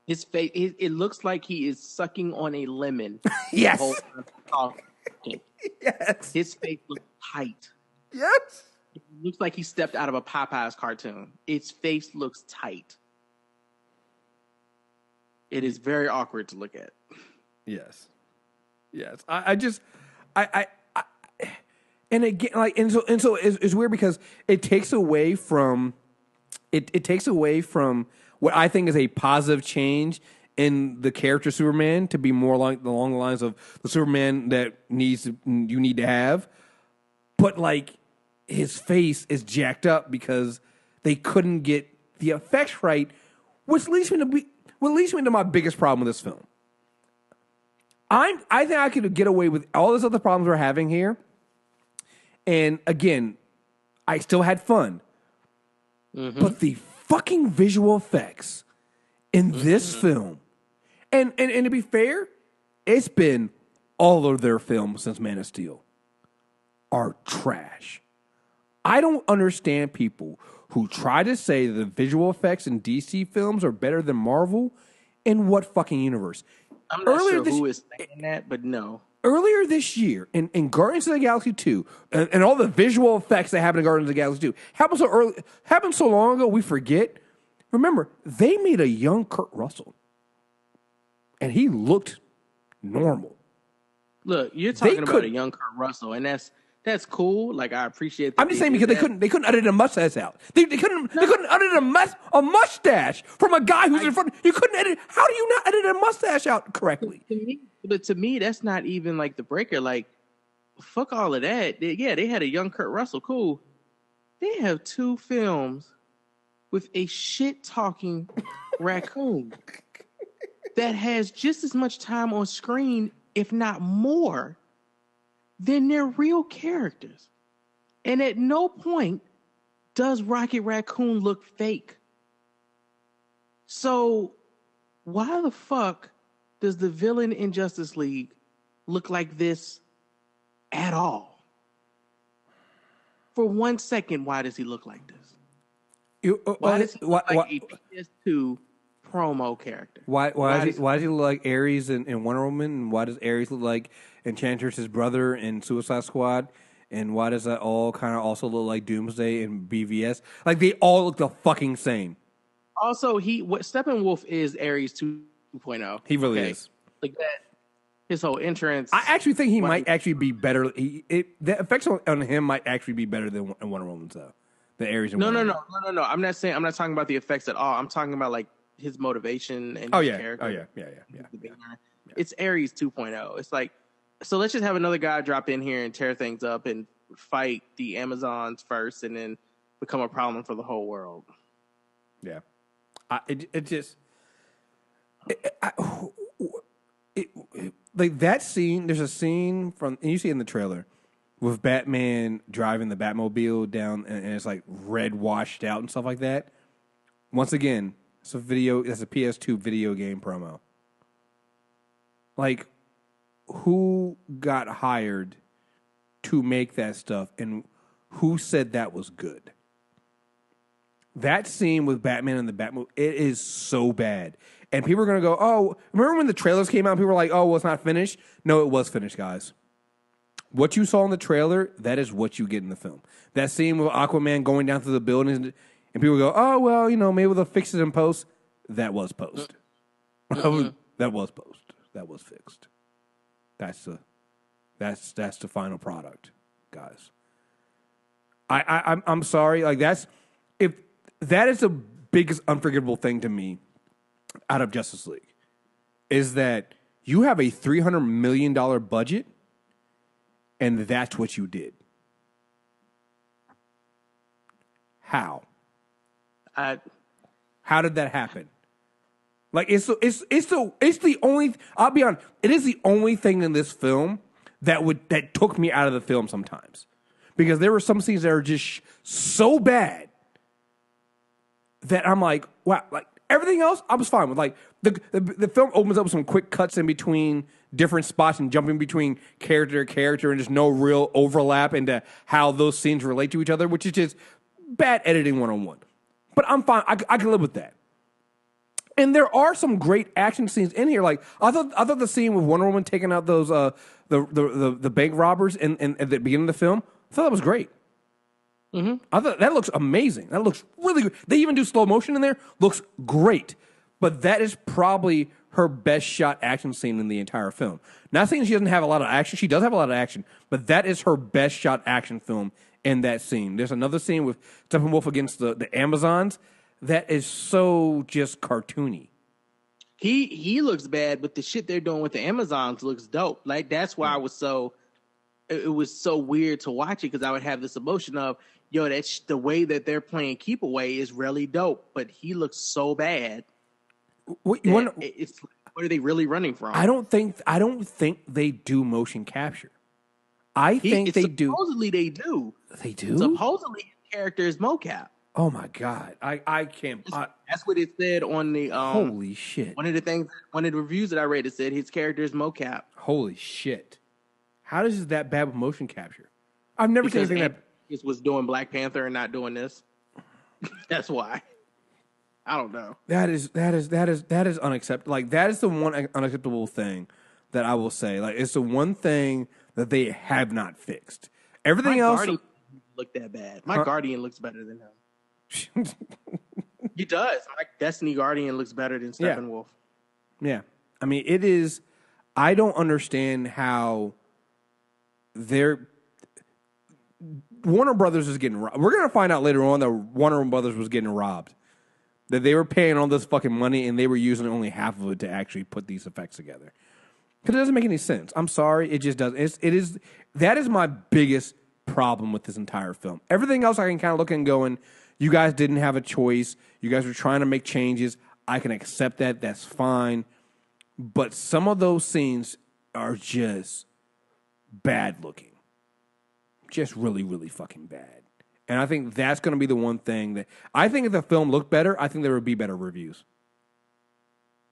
His face, it looks like he is sucking on a lemon. Yes. Yes. His face looks tight. Yes. It looks like he stepped out of a Popeyes cartoon. Its face looks tight. It is very awkward to look at. Yes. Yes. And again, like, and so it's weird because it takes away from what I think is a positive change in the character Superman to be more along the lines of the Superman that you need to have. But like, his face is jacked up because they couldn't get the effects right, which leads me to my biggest problem with this film. I think I could get away with all those other problems we're having here. And again, I still had fun. Mm-hmm. But the fucking visual effects in this film, and to be fair, it's been all of their films since Man of Steel, are trash. I don't understand people who try to say the visual effects in DC films are better than Marvel. In what fucking universe? I'm not sure who is saying that, but no. Earlier this year, in Guardians of the Galaxy 2, and all the visual effects that happened in Guardians of the Galaxy 2, happened so long ago, we forget. Remember, they made a young Kurt Russell, and he looked normal. Look, you're talking about a young Kurt Russell, and that's cool. Like, I appreciate that. I'm just saying because they couldn't edit a mustache out. They couldn't edit a mustache from a guy who's in front. You couldn't edit. How do you not edit a mustache out correctly? To me, that's not even like the breaker. Like, fuck all of that. They had a young Kurt Russell. Cool. They have 2 films with a shit-talking raccoon that has just as much time on screen, if not more, than their real characters. And at no point does Rocket Raccoon look fake. So why the fuck does the villain in Justice League look like this at all? For 1 second, why does he look like this? Why does he look like a PS2 promo character? Why does he look like Ares in Wonder Woman? And why does Ares look like Enchantress, his brother, in Suicide Squad? And why does that all kind of also look like Doomsday in BVS? Like, they all look the fucking same. Also, Steppenwolf is Ares 2.0. He really is. Like that. His whole entrance. I actually think he might actually be better. The effects on him might actually be better than Wonder Woman's, though. The Ares in Wonder Woman. No. I'm not talking about the effects at all. I'm talking about like his motivation and his character. Yeah. It's Ares 2.0. It's like, so let's just have another guy drop in here and tear things up and fight the Amazons first, and then become a problem for the whole world. Yeah. Like that scene, there's a scene from, and you see it in the trailer, with Batman driving the Batmobile down and it's like red washed out and stuff like that. Once again, that's a PS2 video game promo. Like, who got hired to make that stuff and who said that was good? That scene with Batman and the Batmobile, it is so bad. And people are going to go, oh, remember when the trailers came out? People were like, oh, well, it's not finished. No, it was finished, guys. What you saw in the trailer, that is what you get in the film. That scene with Aquaman going down through the buildings, and people go, oh, well, maybe they'll fix it in post. That was post. That was post. That was fixed. That's the final product, guys. I'm sorry. Like if that is the biggest unforgivable thing to me out of Justice League, is that you have a $300 million budget and that's what you did. How? How did that happen? Like it's the only, I'll be honest, it is the only thing in this film that took me out of the film sometimes. Because there were some scenes that are just so bad that I'm like, wow, like everything else I was fine with. Like the film opens up with some quick cuts in between different spots and jumping between character to character and just no real overlap into how those scenes relate to each other, which is just bad editing 101. But I'm fine. I can live with that. And there are some great action scenes in here. Like I thought the scene with Wonder Woman taking out those the bank robbers in at the beginning of the film, I thought that was great. Mm-hmm. I thought that looks amazing. That looks really good. They even do slow motion in there. Looks great. But that is probably her best shot action scene in the entire film. Not saying she doesn't have a lot of action. She does have a lot of action. But that is her best shot action film in that scene. There's another scene with Steppenwolf against the Amazons that is so just cartoony. He looks bad, but the shit they're doing with the Amazons looks dope. Like that's why it was so weird to watch it, because I would have this emotion of, yo, that's the way that they're playing Keep Away is really dope, but he looks so bad. What are they really running from? I don't think they do motion capture. I think they do. Supposedly they do. They do? Supposedly his character is mocap. Oh my God. I can't. That's what it said on the holy shit. One of the reviews that I read, it said his character is mocap. Holy shit. How does that bad with motion capture? I've never seen anything that was doing Black Panther and not doing this. That's why. I don't know. That is unacceptable. Like that is the one unacceptable thing that I will say. Like it's the one thing that they have not fixed. Everything else Guardian look that bad. My Guardian looks better than him. He does. My Destiny Guardian looks better than Steppenwolf. Yeah. I mean, it is. I don't understand how Warner Brothers is getting robbed. We're going to find out later on that Warner Brothers was getting robbed. That they were paying all this fucking money and they were using only half of it to actually put these effects together. Because it doesn't make any sense. I'm sorry. It just doesn't. That is my biggest problem with this entire film. Everything else I can kind of look and going, you guys didn't have a choice. You guys were trying to make changes. I can accept that. That's fine. But some of those scenes are just bad looking. Just really, really fucking bad. And I think that's going to be the one thing that I think if the film looked better, I think there would be better reviews.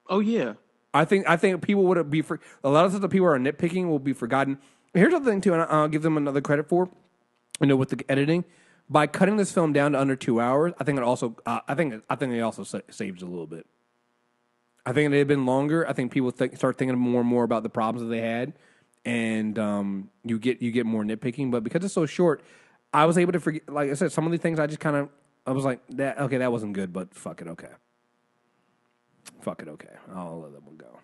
Oh yeah. I think people would be a lot of stuff that people are nitpicking will be forgotten. Here's the thing too, and I'll give them another credit for. With the editing, by cutting this film down to under 2 hours, I think it also it also saves a little bit. I think if it had been longer, I think people start thinking more and more about the problems that they had, and you get more nitpicking. But because it's so short, I was able to forget. Like I said, some of the things I was like, that wasn't good, but fuck it, okay. I'll let that one go.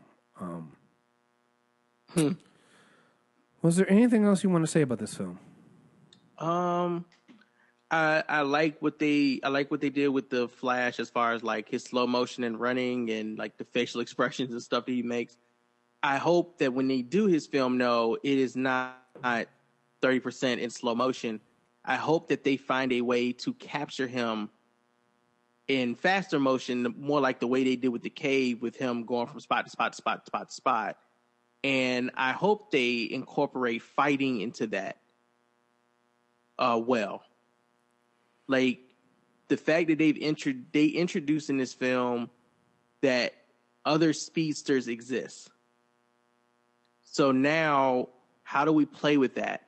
Was there anything else you want to say about this film? I like what they did with the Flash as far as like his slow motion and running and like the facial expressions and stuff that he makes. I hope that when they do his film, it is not 30% in slow motion. I hope that they find a way to capture him in faster motion, more like the way they did with the cave, with him going from spot to spot to spot to spot to spot. And I hope they incorporate fighting into that. Well, like the fact that they introduced in this film that other speedsters exist. So now, how do we play with that?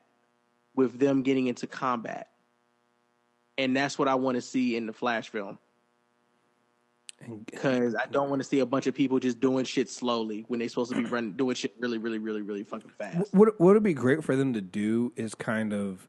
With them getting into combat. And that's what I want to see in the Flash film. Because I don't want to see a bunch of people just doing shit slowly when they're supposed to be doing shit really, really, really, really fucking fast. What would be great for them to do is kind of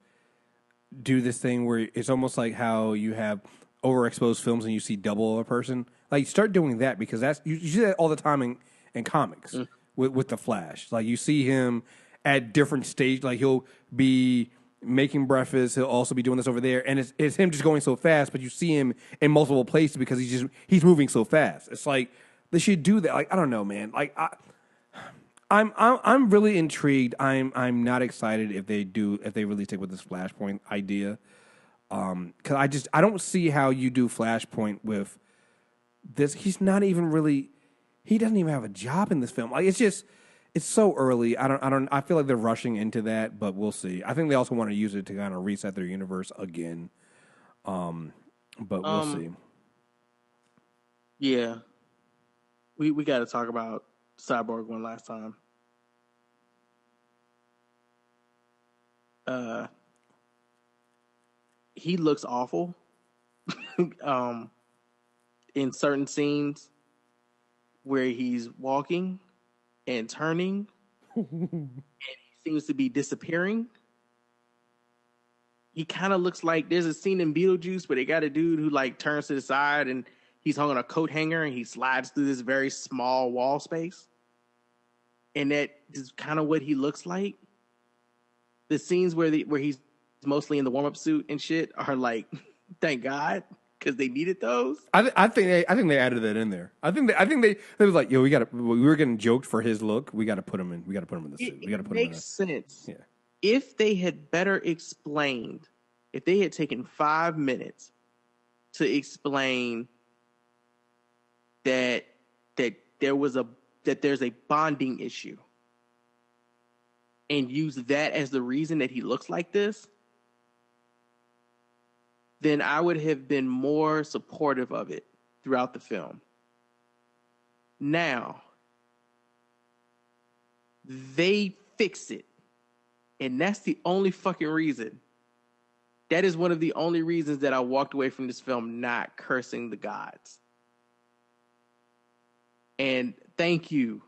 do this thing where it's almost like how you have overexposed films and you see double of a person. Like, start doing that, because you see that all the time in comics with the Flash. Like, you see him at different stages. Like, he'll be making breakfast, he'll also be doing this over there, and it's him just going so fast, but you see him in multiple places because he's moving so fast. It's like they should do that. Like, I don't know, man. Like, I'm really intrigued. I'm not excited if they really stick with this Flashpoint idea. Because I don't see how you do Flashpoint with this. He doesn't even have a job in this film. Like, it's so early. I feel like they're rushing into that, but we'll see. I think they also want to use it to kind of reset their universe again. But we'll see. Yeah. We got to talk about Cyborg one last time. He looks awful in certain scenes where he's walking and turning and he seems to be disappearing. He kind of looks like, there's a scene in Beetlejuice where they got a dude who like turns to the side and he's hung on a coat hanger and he slides through this very small wall space. And that is kind of what he looks like. The scenes where he's mostly in the warm-up suit and shit are like, thank God, because they needed those. I think they added that in there. I think they was like, yo, we were getting joked for his look. We got to put him in the suit. We got to put him in. It makes sense. Yeah. If they had better explained, if they had taken 5 minutes to explain that there's a bonding issue, and use that as the reason that he looks like this, then I would have been more supportive of it throughout the film. Now, they fix it. And that's the only fucking reason. That is one of the only reasons that I walked away from this film not cursing the gods. And thank you.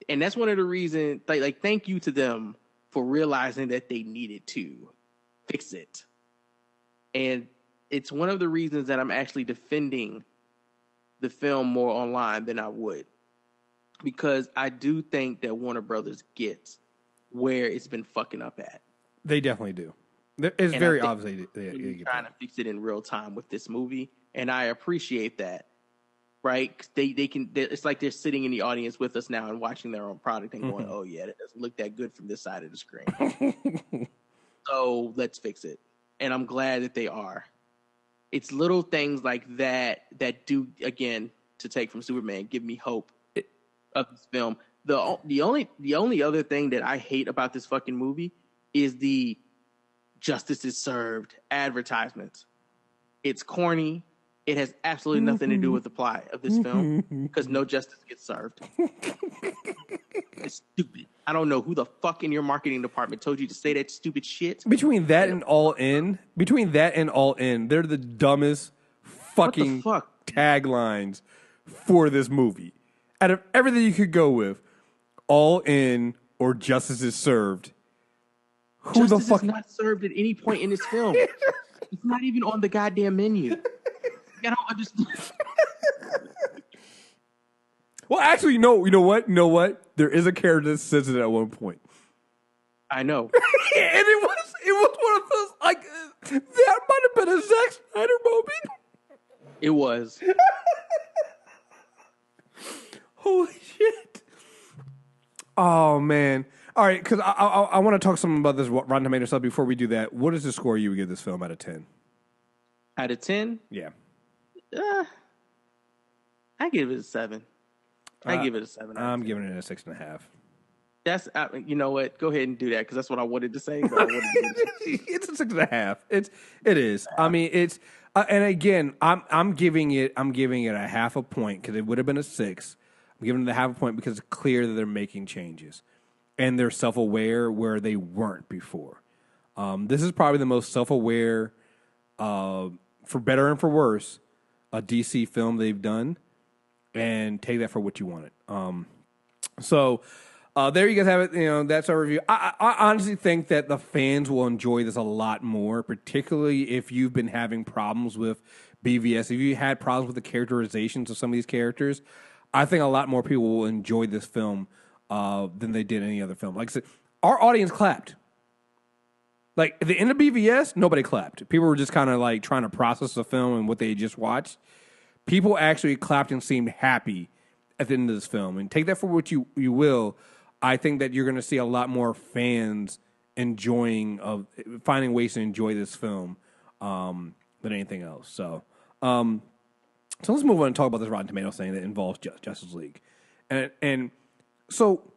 And that's one of the reasons, like thank you to them for realizing that they needed to fix it. And it's one of the reasons that I'm actually defending the film more online than I would. Because I do think that Warner Brothers gets where it's been fucking up at. They definitely do. It's very obvious they're trying to fix it in real time with this movie. And I appreciate that. Right? It's like they're sitting in the audience with us now and watching their own product and going, oh yeah, that doesn't look that good from this side of the screen. So let's fix it. And I'm glad that they are. It's little things like that do, again, to take from Superman, give me hope of this film. The only other thing that I hate about this fucking movie is the justice is served advertisements. It's corny. It has absolutely nothing to do with the plot of this film because no justice gets served. It's stupid. I don't know who the fuck in your marketing department told you to say that stupid shit. Between that and All In, they're the dumbest fucking taglines for this movie. Out of everything you could go with, All In or Justice is Served. Who Justice the fuck is not served at any point in this film. It's not even on the goddamn menu. I don't understand. Well, actually, you know what? There is a character that says it at one point. I know. And it was one of those, like, that might have been a Zack Snyder moment. It was. Holy shit. Oh, man. All right, because I want to talk something about this Rotten Tomatoes stuff. Before we do that, what is the score you would give this film out of 10? Out of 10? Yeah. I give it a 7. I give it a 7. I'm giving it a 6.5. That's you know what? Go ahead and do that because that's what I wanted to say. But I wanted to It's a 6.5. It is. I mean, it's and again, I'm giving it a half a point because it would have been a 6. I'm giving it a half a point because it's clear that they're making changes and they're self-aware where they weren't before. This is probably the most self-aware, for better and for worse, a DC film they've done, and take that for what you want it. So there you guys have it. You know, that's our review. I honestly think that the fans will enjoy this a lot more, particularly if you've been having problems with BVS. If you had problems with the characterizations of some of these characters, I think a lot more people will enjoy this film than they did any other film. Like I said, our audience clapped. Like, at the end of BVS, nobody clapped. People were just kind of like trying to process the film and what they just watched. People actually clapped and seemed happy at the end of this film. And take that for what you will. I think that you're going to see a lot more fans finding ways to enjoy this film than anything else. So let's move on and talk about this Rotten Tomatoes thing that involves Justice League. And so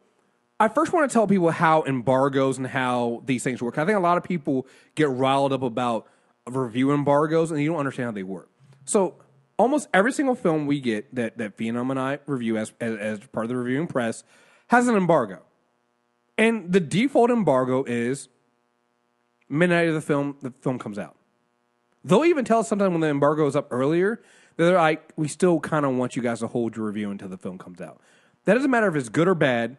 I first want to tell people how embargoes and how these things work. I think a lot of people get riled up about review embargoes, and you don't understand how they work. So almost every single film we get that Phenom and I review as part of the reviewing press has an embargo. And the default embargo is midnight of the film comes out. They'll even tell us sometimes when the embargo is up earlier, they're like, we still kind of want you guys to hold your review until the film comes out. That doesn't matter if it's good or bad.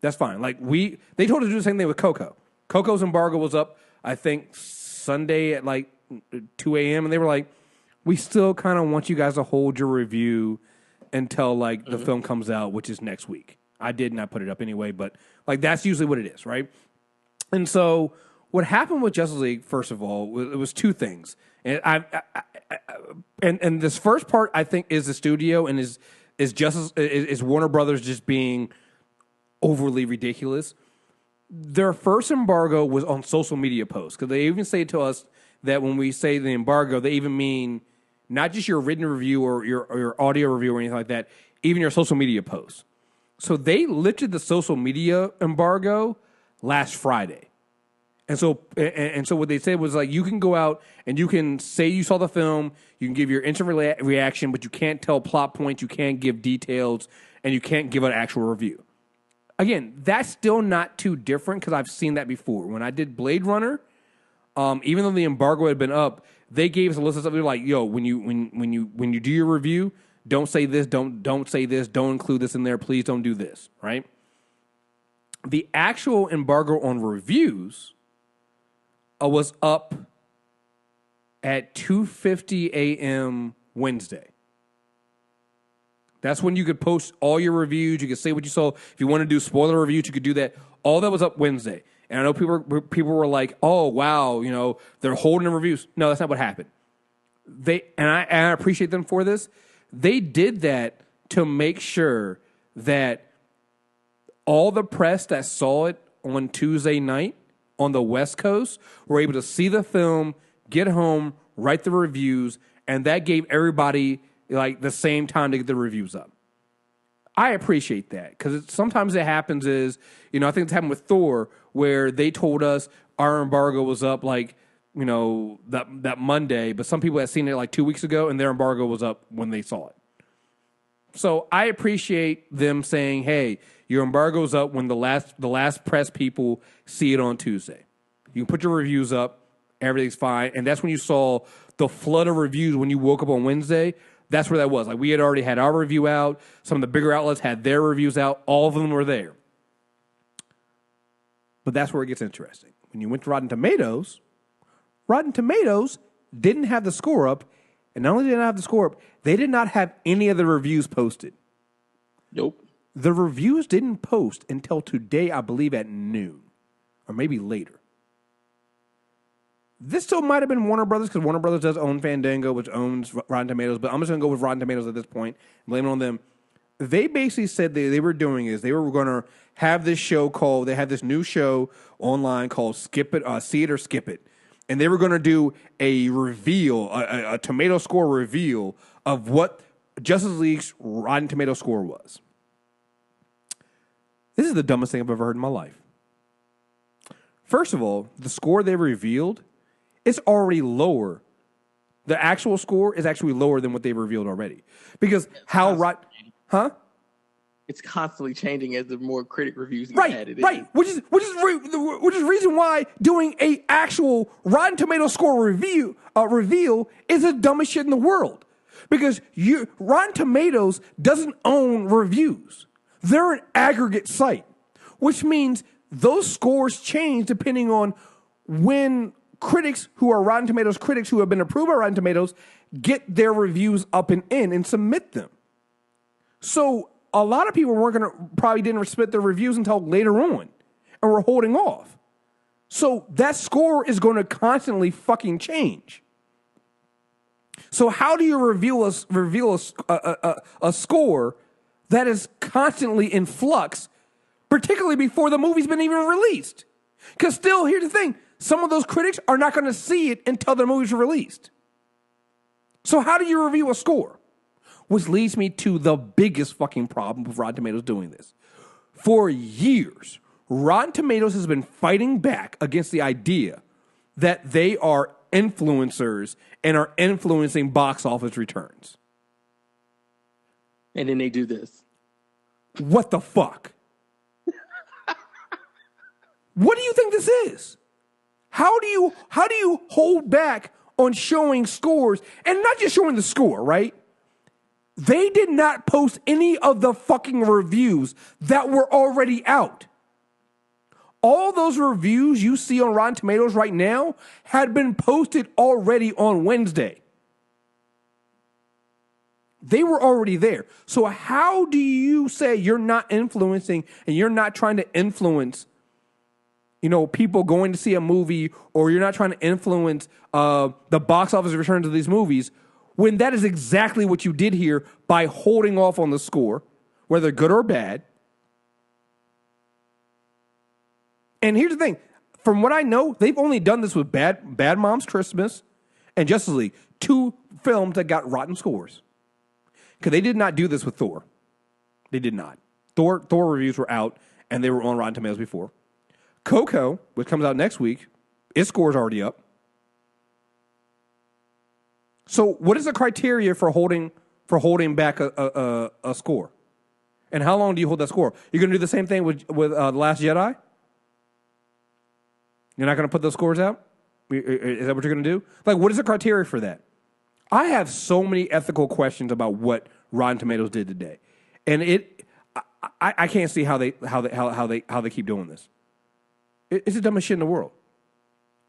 That's fine. Like they told us to do the same thing with Coco. Coco's embargo was up, I think, Sunday at like 2 a.m. And they were like, we still kind of want you guys to hold your review until like the film comes out, which is next week. I did not put it up anyway, but like that's usually what it is, right? And so what happened with Justice League, first of all, it was two things. And and this first part, I think, is the studio and is Warner Brothers just being overly ridiculous. Their first embargo was on social media posts, because they even say to us that when we say the embargo, they even mean not just your written review or your audio review or anything like that, even your social media posts. So they lifted the social media embargo last Friday. And so what they said was, like, you can go out and you can say you saw the film, you can give your instant reaction, but you can't tell plot points, you can't give details, and you can't give an actual review. Again, that's still not too different, because I've seen that before. When I did Blade Runner, even though the embargo had been up, they gave us a list of stuff. They're like, "Yo, when you do your review, don't say this, don't say this, don't include this in there. Please don't do this." Right? The actual embargo on reviews was up at 2:50 a.m. Wednesday. That's when you could post all your reviews. You could say what you saw. If you want to do spoiler reviews, you could do that. All that was up Wednesday. And I know people were like, "Oh, wow, you know, they're holding the reviews." No, that's not what happened. I appreciate them for this. They did that to make sure that all the press that saw it on Tuesday night on the West Coast were able to see the film, get home, write the reviews, and that gave everybody like the same time to get the reviews up. I appreciate that, because sometimes it happens is, you know, I think it's happened with Thor, where they told us our embargo was up like, you know, that Monday, but some people had seen it like 2 weeks ago and their embargo was up when they saw it. So I appreciate them saying, "Hey, your embargo's up when the last press people see it on Tuesday. You can put your reviews up, everything's fine." And that's when you saw the flood of reviews when you woke up on Wednesday. That's where that was. Like, we had already had our review out. Some of the bigger outlets had their reviews out. All of them were there. But that's where it gets interesting. When you went to Rotten Tomatoes didn't have the score up. And not only did they not have the score up, they did not have any of the reviews posted. Nope. The reviews didn't post until today, I believe, at noon. Or maybe later. This still might have been Warner Brothers, because Warner Brothers does own Fandango, which owns Rotten Tomatoes. But I'm just going to go with Rotten Tomatoes at this point and blame it on them. they basically said they were doing is they were going to have this show called, they had this new show online called Skip It, See It or Skip It. And they were going to do a reveal, a tomato score reveal of what Justice League's Rotten Tomato score was. This is the dumbest thing I've ever heard in my life. First of all, the score they revealed is already lower. The actual score is actually lower than what they revealed already. Because it's constantly changing as the more critic reviews get added in. Right, which is the reason why doing a actual Rotten Tomato score reveal is the dumbest shit in the world. Because Rotten Tomatoes doesn't own reviews; they're an aggregate site, which means those scores change depending on when critics who are Rotten Tomatoes critics who have been approved by Rotten Tomatoes get their reviews up and in and submit them. So a lot of people probably didn't submit their reviews until later on, and were holding off. So that score is going to constantly fucking change. So how do you reveal a score that is constantly in flux, particularly before the movie's been even released? Because still, here's the thing: some of those critics are not going to see it until the movie's released. So how do you review a score? Which leads me to the biggest fucking problem with Rotten Tomatoes doing this. For years, Rotten Tomatoes has been fighting back against the idea that they are influencers and are influencing box office returns. And then they do this. What the fuck? What do you think this is? How do you hold back on showing scores and not just showing the score, right? They did not post any of the fucking reviews that were already out. All those reviews you see on Rotten Tomatoes right now had been posted already on Wednesday. They were already there. So how do you say you're not influencing and you're not trying to influence, people going to see a movie, or you're not trying to influence the box office returns of these movies, when that is exactly what you did here by holding off on the score, whether good or bad? And here's the thing. From what I know, they've only done this with Bad Moms Christmas and Justice League, 2 films that got rotten scores. Because they did not do this with Thor. They did not. Thor reviews were out, and they were on Rotten Tomatoes before. Coco, which comes out next week, its score is already up. So what is the criteria for holding back a score? And how long do you hold that score? You're going to do the same thing with The Last Jedi? You're not going to put those scores out? Is that what you're going to do? Like, what is the criteria for that? I have so many ethical questions about what Rotten Tomatoes did today, and I can't see how they keep doing this. It's the dumbest shit in the world.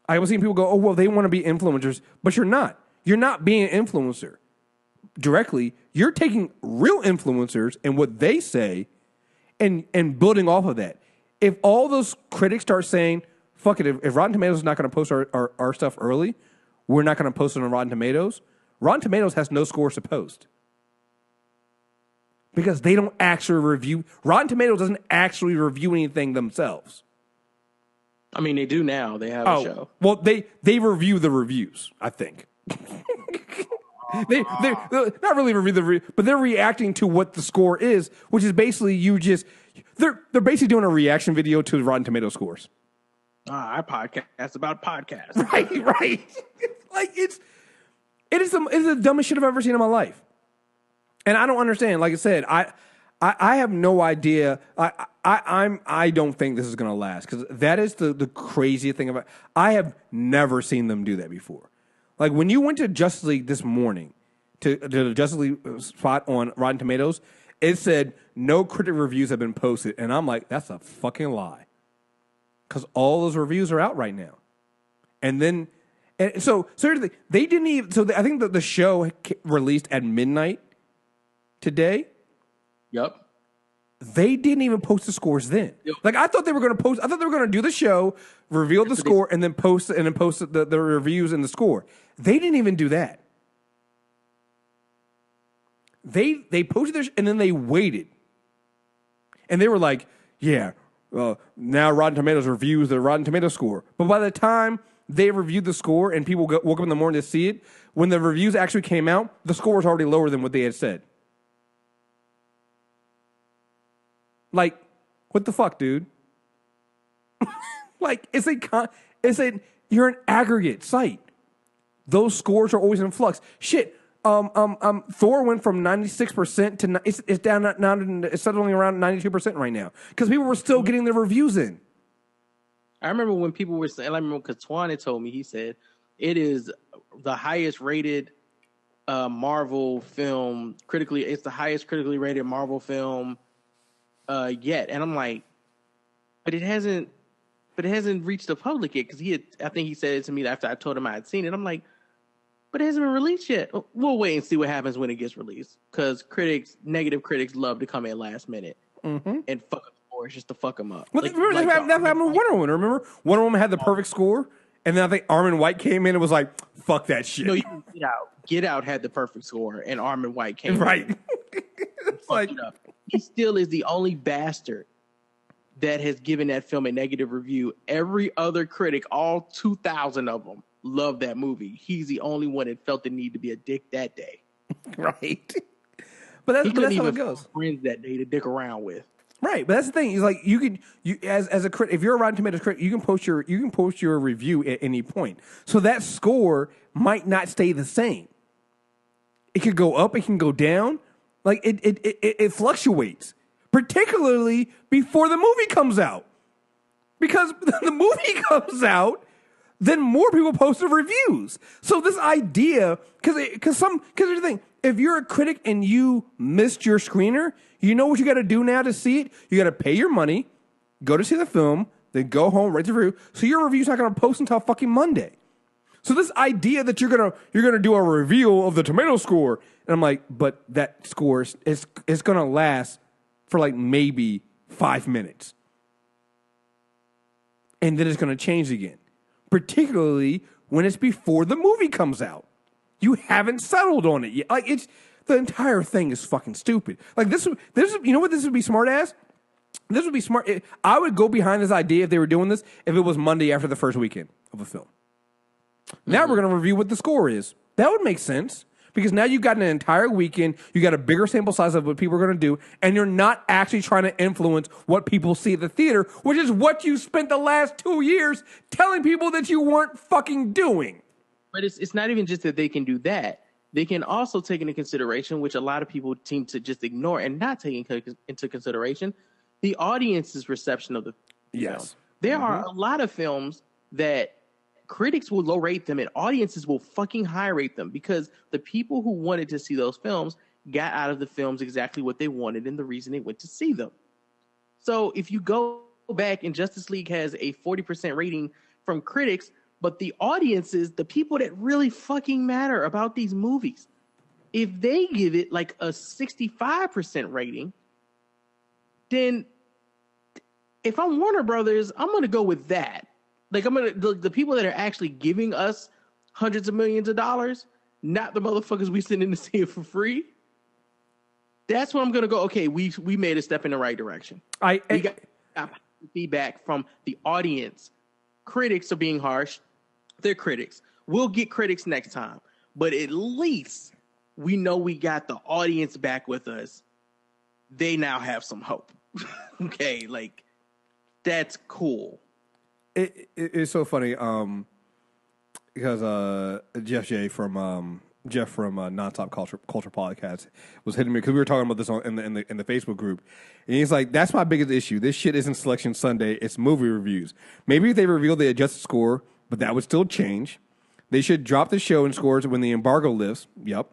I've seen people go, "Oh well, they want to be influencers," but you're not. You're not being an influencer directly. You're taking real influencers and what they say and building off of that. If all those critics start saying, fuck it, if Rotten Tomatoes is not going to post our stuff early, we're not going to post it on Rotten Tomatoes. Rotten Tomatoes has no scores to post. Because they don't actually review. Rotten Tomatoes doesn't actually review anything themselves. I mean, they do now. They have a show. Well, they review the reviews, I think. They not really review the review, but they're reacting to what the score is, which is basically they're basically doing a reaction video to the Rotten Tomato scores. I podcast about podcasts. Right. Like it is the dumbest shit I've ever seen in my life. And I don't understand. Like I said, I have no idea. I don't think this is going to last, because that is the crazy thing about. I have never seen them do that before. Like when you went to Justice League this morning, to the Justice League spot on Rotten Tomatoes, it said no critic reviews have been posted, and I'm like, that's a fucking lie, because all those reviews are out right now. And so here's the thing. They didn't even. So I think that the show released at midnight today. Yep. They didn't even post the scores then. Yep. Like I thought they were going to post. I thought they were going to do the show, reveal the score, and then post the reviews and the score. They didn't even do that. They posted their and then they waited. And they were like, yeah, now Rotten Tomatoes reviews the Rotten Tomatoes score. But by the time they reviewed the score and people woke up in the morning to see it, when the reviews actually came out, the score was already lower than what they had said. Like, what the fuck, dude? Like, you're an aggregate site. Those scores are always in flux. Shit. Thor went from 96% to it's down now. It's settling around 92% right now because people were still getting their reviews in. I remember when people were saying. I remember because Twan had told me. He said it is the highest rated Marvel film critically. It's the highest critically rated Marvel film yet, and I'm like, but it hasn't reached the public yet because I think he said it to me after I told him I had seen it. I'm like. But it hasn't been released yet. We'll wait and see what happens when it gets released. Because negative critics love to come in last minute and fuck up scores just to fuck them up. Well, that happened with Wonder Woman. Remember? Wonder Woman had the perfect score, and then I think Armin White came in and was like, fuck that shit. No, you can Get Out. Get Out had the perfect score, and Armin White came right. in. It's like, he still is the only bastard that has given that film a negative review. Every other critic, all 2,000 of them, loved that movie. He's the only one that felt the need to be a dick that day. Right. But that's how it goes. Friends that day to dick around with. Right, but that's the thing. Is like you as a critic, if you're a Rotten Tomatoes critic, you can post your review at any point. So that score might not stay the same. It could go up, it can go down. Like it fluctuates, particularly before the movie comes out, because the movie comes out. Then more people post the reviews. So this idea, because here's the thing: if you're a critic and you missed your screener, you know what you got to do now to see it. You got to pay your money, go to see the film, then go home, write the review. So your review's not going to post until fucking Monday. So this idea that you're gonna do a review of the tomato score, and I'm like, but that score is gonna last for like maybe 5 minutes, and then it's gonna change again. Particularly when it's before the movie comes out. You haven't settled on it yet. Like, the entire thing is fucking stupid. Like, this you know what this would be smart as? This would be smart. I would go behind this idea if they were doing this if it was Monday after the first weekend of a film. Now we're going to review what the score is. That would make sense. Because now you've got an entire weekend, you got a bigger sample size of what people are going to do, and you're not actually trying to influence what people see at the theater, which is what you spent the last 2 years telling people that you weren't fucking doing. But it's not even just that they can do that. They can also take into consideration, which a lot of people seem to just ignore and not take into consideration, the audience's reception of the film. There are a lot of films that critics will low rate them and audiences will fucking high rate them because the people who wanted to see those films got out of the films exactly what they wanted and the reason they went to see them. So if you go back and Justice League has a 40% rating from critics, but the audiences, the people that really fucking matter about these movies, if they give it like a 65% rating, then if I'm Warner Brothers, I'm going to go with that. Like, the people that are actually giving us hundreds of millions of dollars, not the motherfuckers we send in to see it for free. That's when I'm going to go, okay, we made a step in the right direction. We got feedback from the audience. Critics are being harsh. They're critics. We'll get critics next time. But at least we know we got the audience back with us. They now have some hope. Okay, like, that's cool. It's so funny because Jeff from Nonstop Culture Podcast was hitting me because we were talking about this in the Facebook group, and he's like, "That's my biggest issue. This shit isn't Selection Sunday; it's movie reviews. Maybe if they revealed the adjusted score, but that would still change. They should drop the show and scores when the embargo lifts. Yep,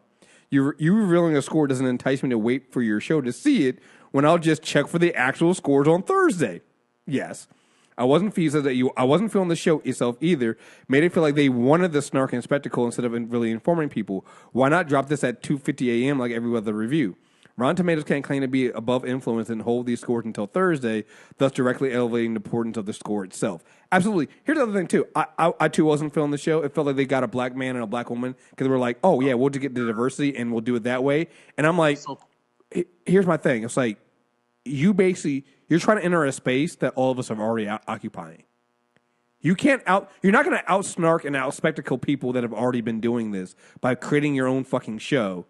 you revealing a score doesn't entice me to wait for your show to see it when I'll just check for the actual scores on Thursday. Yes." I wasn't feeling the show itself either. Made it feel like they wanted the snark and spectacle instead of really informing people. Why not drop this at 2:50 a.m. like every other review? Rotten Tomatoes can't claim to be above influence and hold these scores until Thursday, thus directly elevating the importance of the score itself. Absolutely. Here's the other thing, too. I too, wasn't feeling the show. It felt like they got a black man and a black woman because they were like, oh, yeah, we'll just get the diversity and we'll do it that way. And I'm like, here's my thing. It's like, you're trying to enter a space that all of us are already occupying. You're not going to outsnark and outspectacle people that have already been doing this by creating your own fucking show.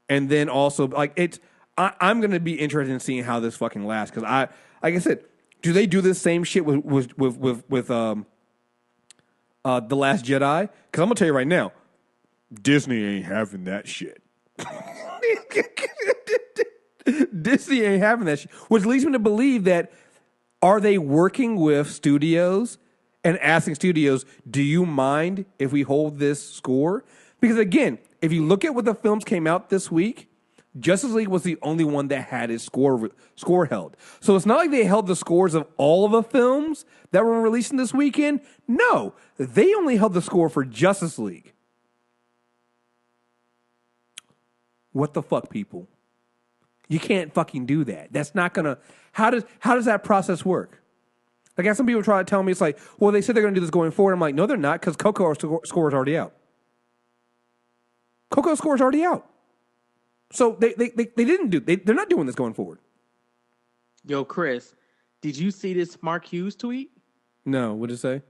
And then also, like, I'm going to be interested in seeing how this fucking lasts. Because like I said, do they do this same shit with The Last Jedi? Because I'm going to tell you right now, Disney ain't having that shit. Disney ain't having that shit. Which leads me to believe that, are they working with studios and asking studios, do you mind if we hold this score? Because again, if you look at what the films came out this week, Justice League was the only one that had its score held. So it's not like they held the scores of all of the films that were releasing this weekend. No, they only held the score for Justice League. What the fuck, people? You can't fucking do that. That's not gonna. How does that process work? Like, I have some people try to tell me, it's like, well, they said they're gonna do this going forward. I'm like, no, they're not, because Coco's score is already out. Coco's score is already out. So they're not doing this going forward. Yo, Chris, did you see this Mark Hughes tweet? No, what did it say?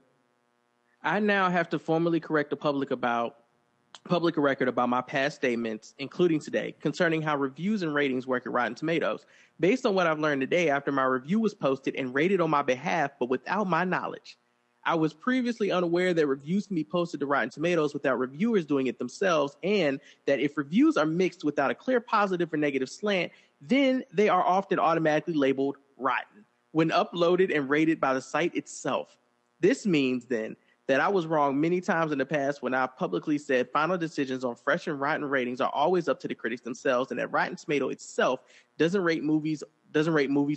I now have to formally correct the public record about my past statements, including today, concerning how reviews and ratings work at Rotten Tomatoes. Based on what I've learned today after my review was posted and rated on my behalf, but without my knowledge. I was previously unaware that reviews can be posted to Rotten Tomatoes without reviewers doing it themselves, and that if reviews are mixed without a clear positive or negative slant, then they are often automatically labeled rotten when uploaded and rated by the site itself. This means then that I was wrong many times in the past when I publicly said final decisions on fresh and rotten ratings are always up to the critics themselves, and that Rotten Tomato itself doesn't rate movies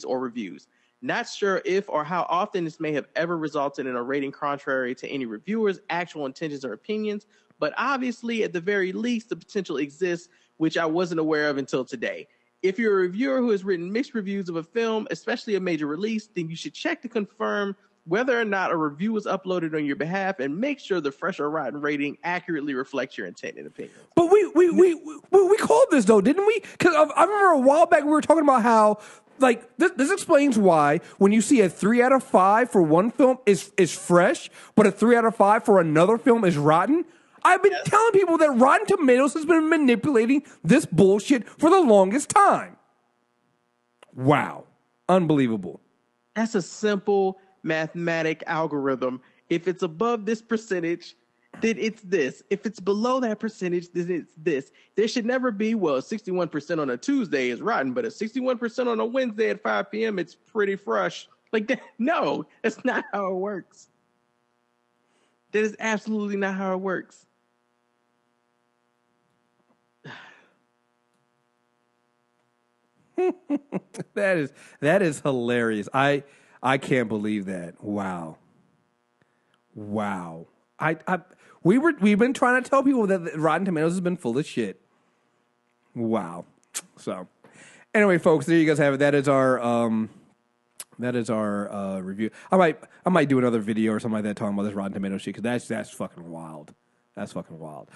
or reviews. Not sure if or how often this may have ever resulted in a rating contrary to any reviewer's actual intentions or opinions, but obviously, at the very least, the potential exists, which I wasn't aware of until today. If you're a reviewer who has written mixed reviews of a film, especially a major release, then you should check to confirm whether or not a review was uploaded on your behalf and make sure the fresh or rotten rating accurately reflects your intent and opinion. But we called this, though, didn't we? Because I remember a while back we were talking about how, like, this explains why when you see a 3 out of 5 for one film is fresh, but a 3 out of 5 for another film is rotten. I've been telling people that Rotten Tomatoes has been manipulating this bullshit for the longest time. Wow. Unbelievable. That's a simple mathematic algorithm. If it's above this percentage, then it's this. If it's below that percentage, then it's this. There should never be, 61% on a Tuesday is rotten, but a 61% on a Wednesday at 5 p.m., it's pretty fresh. Like, that, no, that's not how it works. That is absolutely not how it works. that is hilarious. I can't believe that. Wow. We've been trying to tell people that Rotten Tomatoes has been full of shit. Wow. So, anyway, folks, there you guys have it. That is our review. I might do another video or something like that talking about this Rotten Tomatoes shit, because that's fucking wild. That's fucking wild.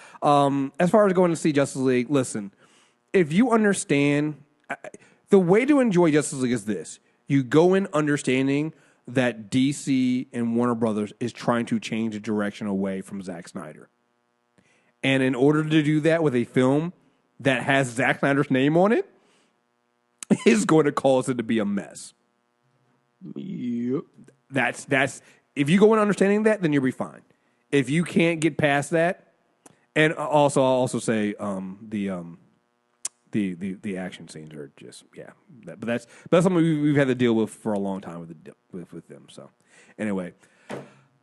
As far as going to see Justice League, listen, if you understand, the way to enjoy Justice League is this. You go in understanding that DC and Warner Brothers is trying to change the direction away from Zack Snyder. And in order to do that with a film that has Zack Snyder's name on it, is going to cause it to be a mess. Yep. That's if you go in understanding that, then you'll be fine. If you can't get past that, and also I'll also say the action scenes are just but that's something we've had to deal with for a long time with them. So anyway,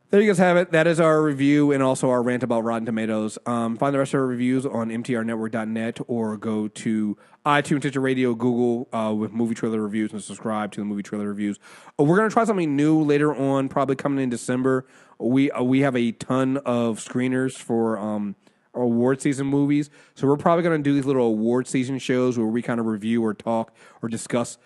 there you guys have it. That is our review and also our rant about Rotten Tomatoes. Find the rest of our reviews on mtrnetwork.net or go to iTunes, Stitcher Radio, Google with movie trailer reviews and subscribe to the movie trailer reviews. We're going to try something new later on, probably coming in December. We have a ton of screeners for award season movies. So we're probably going to do these little award season shows where we kind of review or talk or discuss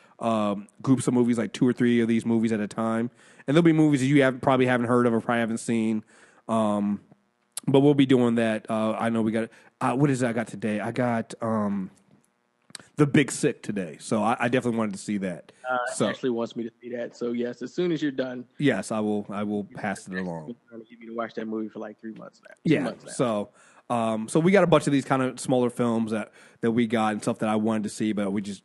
groups of movies, like 2 or 3 of these movies at a time. And there'll be movies that you probably haven't heard of or probably haven't seen. But we'll be doing that. I know we got what is it I got today? I got The Big Sick today. So I definitely wanted to see that. Ashley wants me to see that. So yes, as soon as you're done. Yes, I will pass it along. I'm give you to watch that movie for like 3 months now. Yeah. Months now. So we got a bunch of these kind of smaller films that we got and stuff that I wanted to see, but we just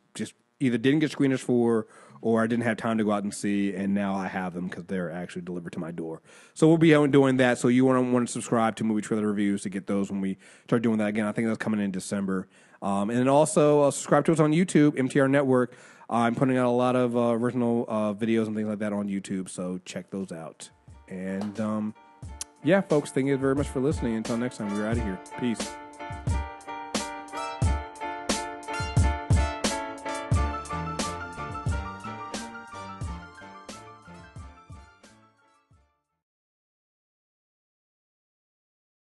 either didn't get screeners for, or I didn't have time to go out and see, and now I have them because they're actually delivered to my door. So we'll be out and doing that. So you want to subscribe to Movie Trailer Reviews to get those when we start doing that again. I think that's coming in December. And then also subscribe to us on YouTube, MTR Network. I'm putting out a lot of original videos and things like that on YouTube, so check those out. And yeah, folks, thank you very much for listening. Until next time, we're out of here. Peace.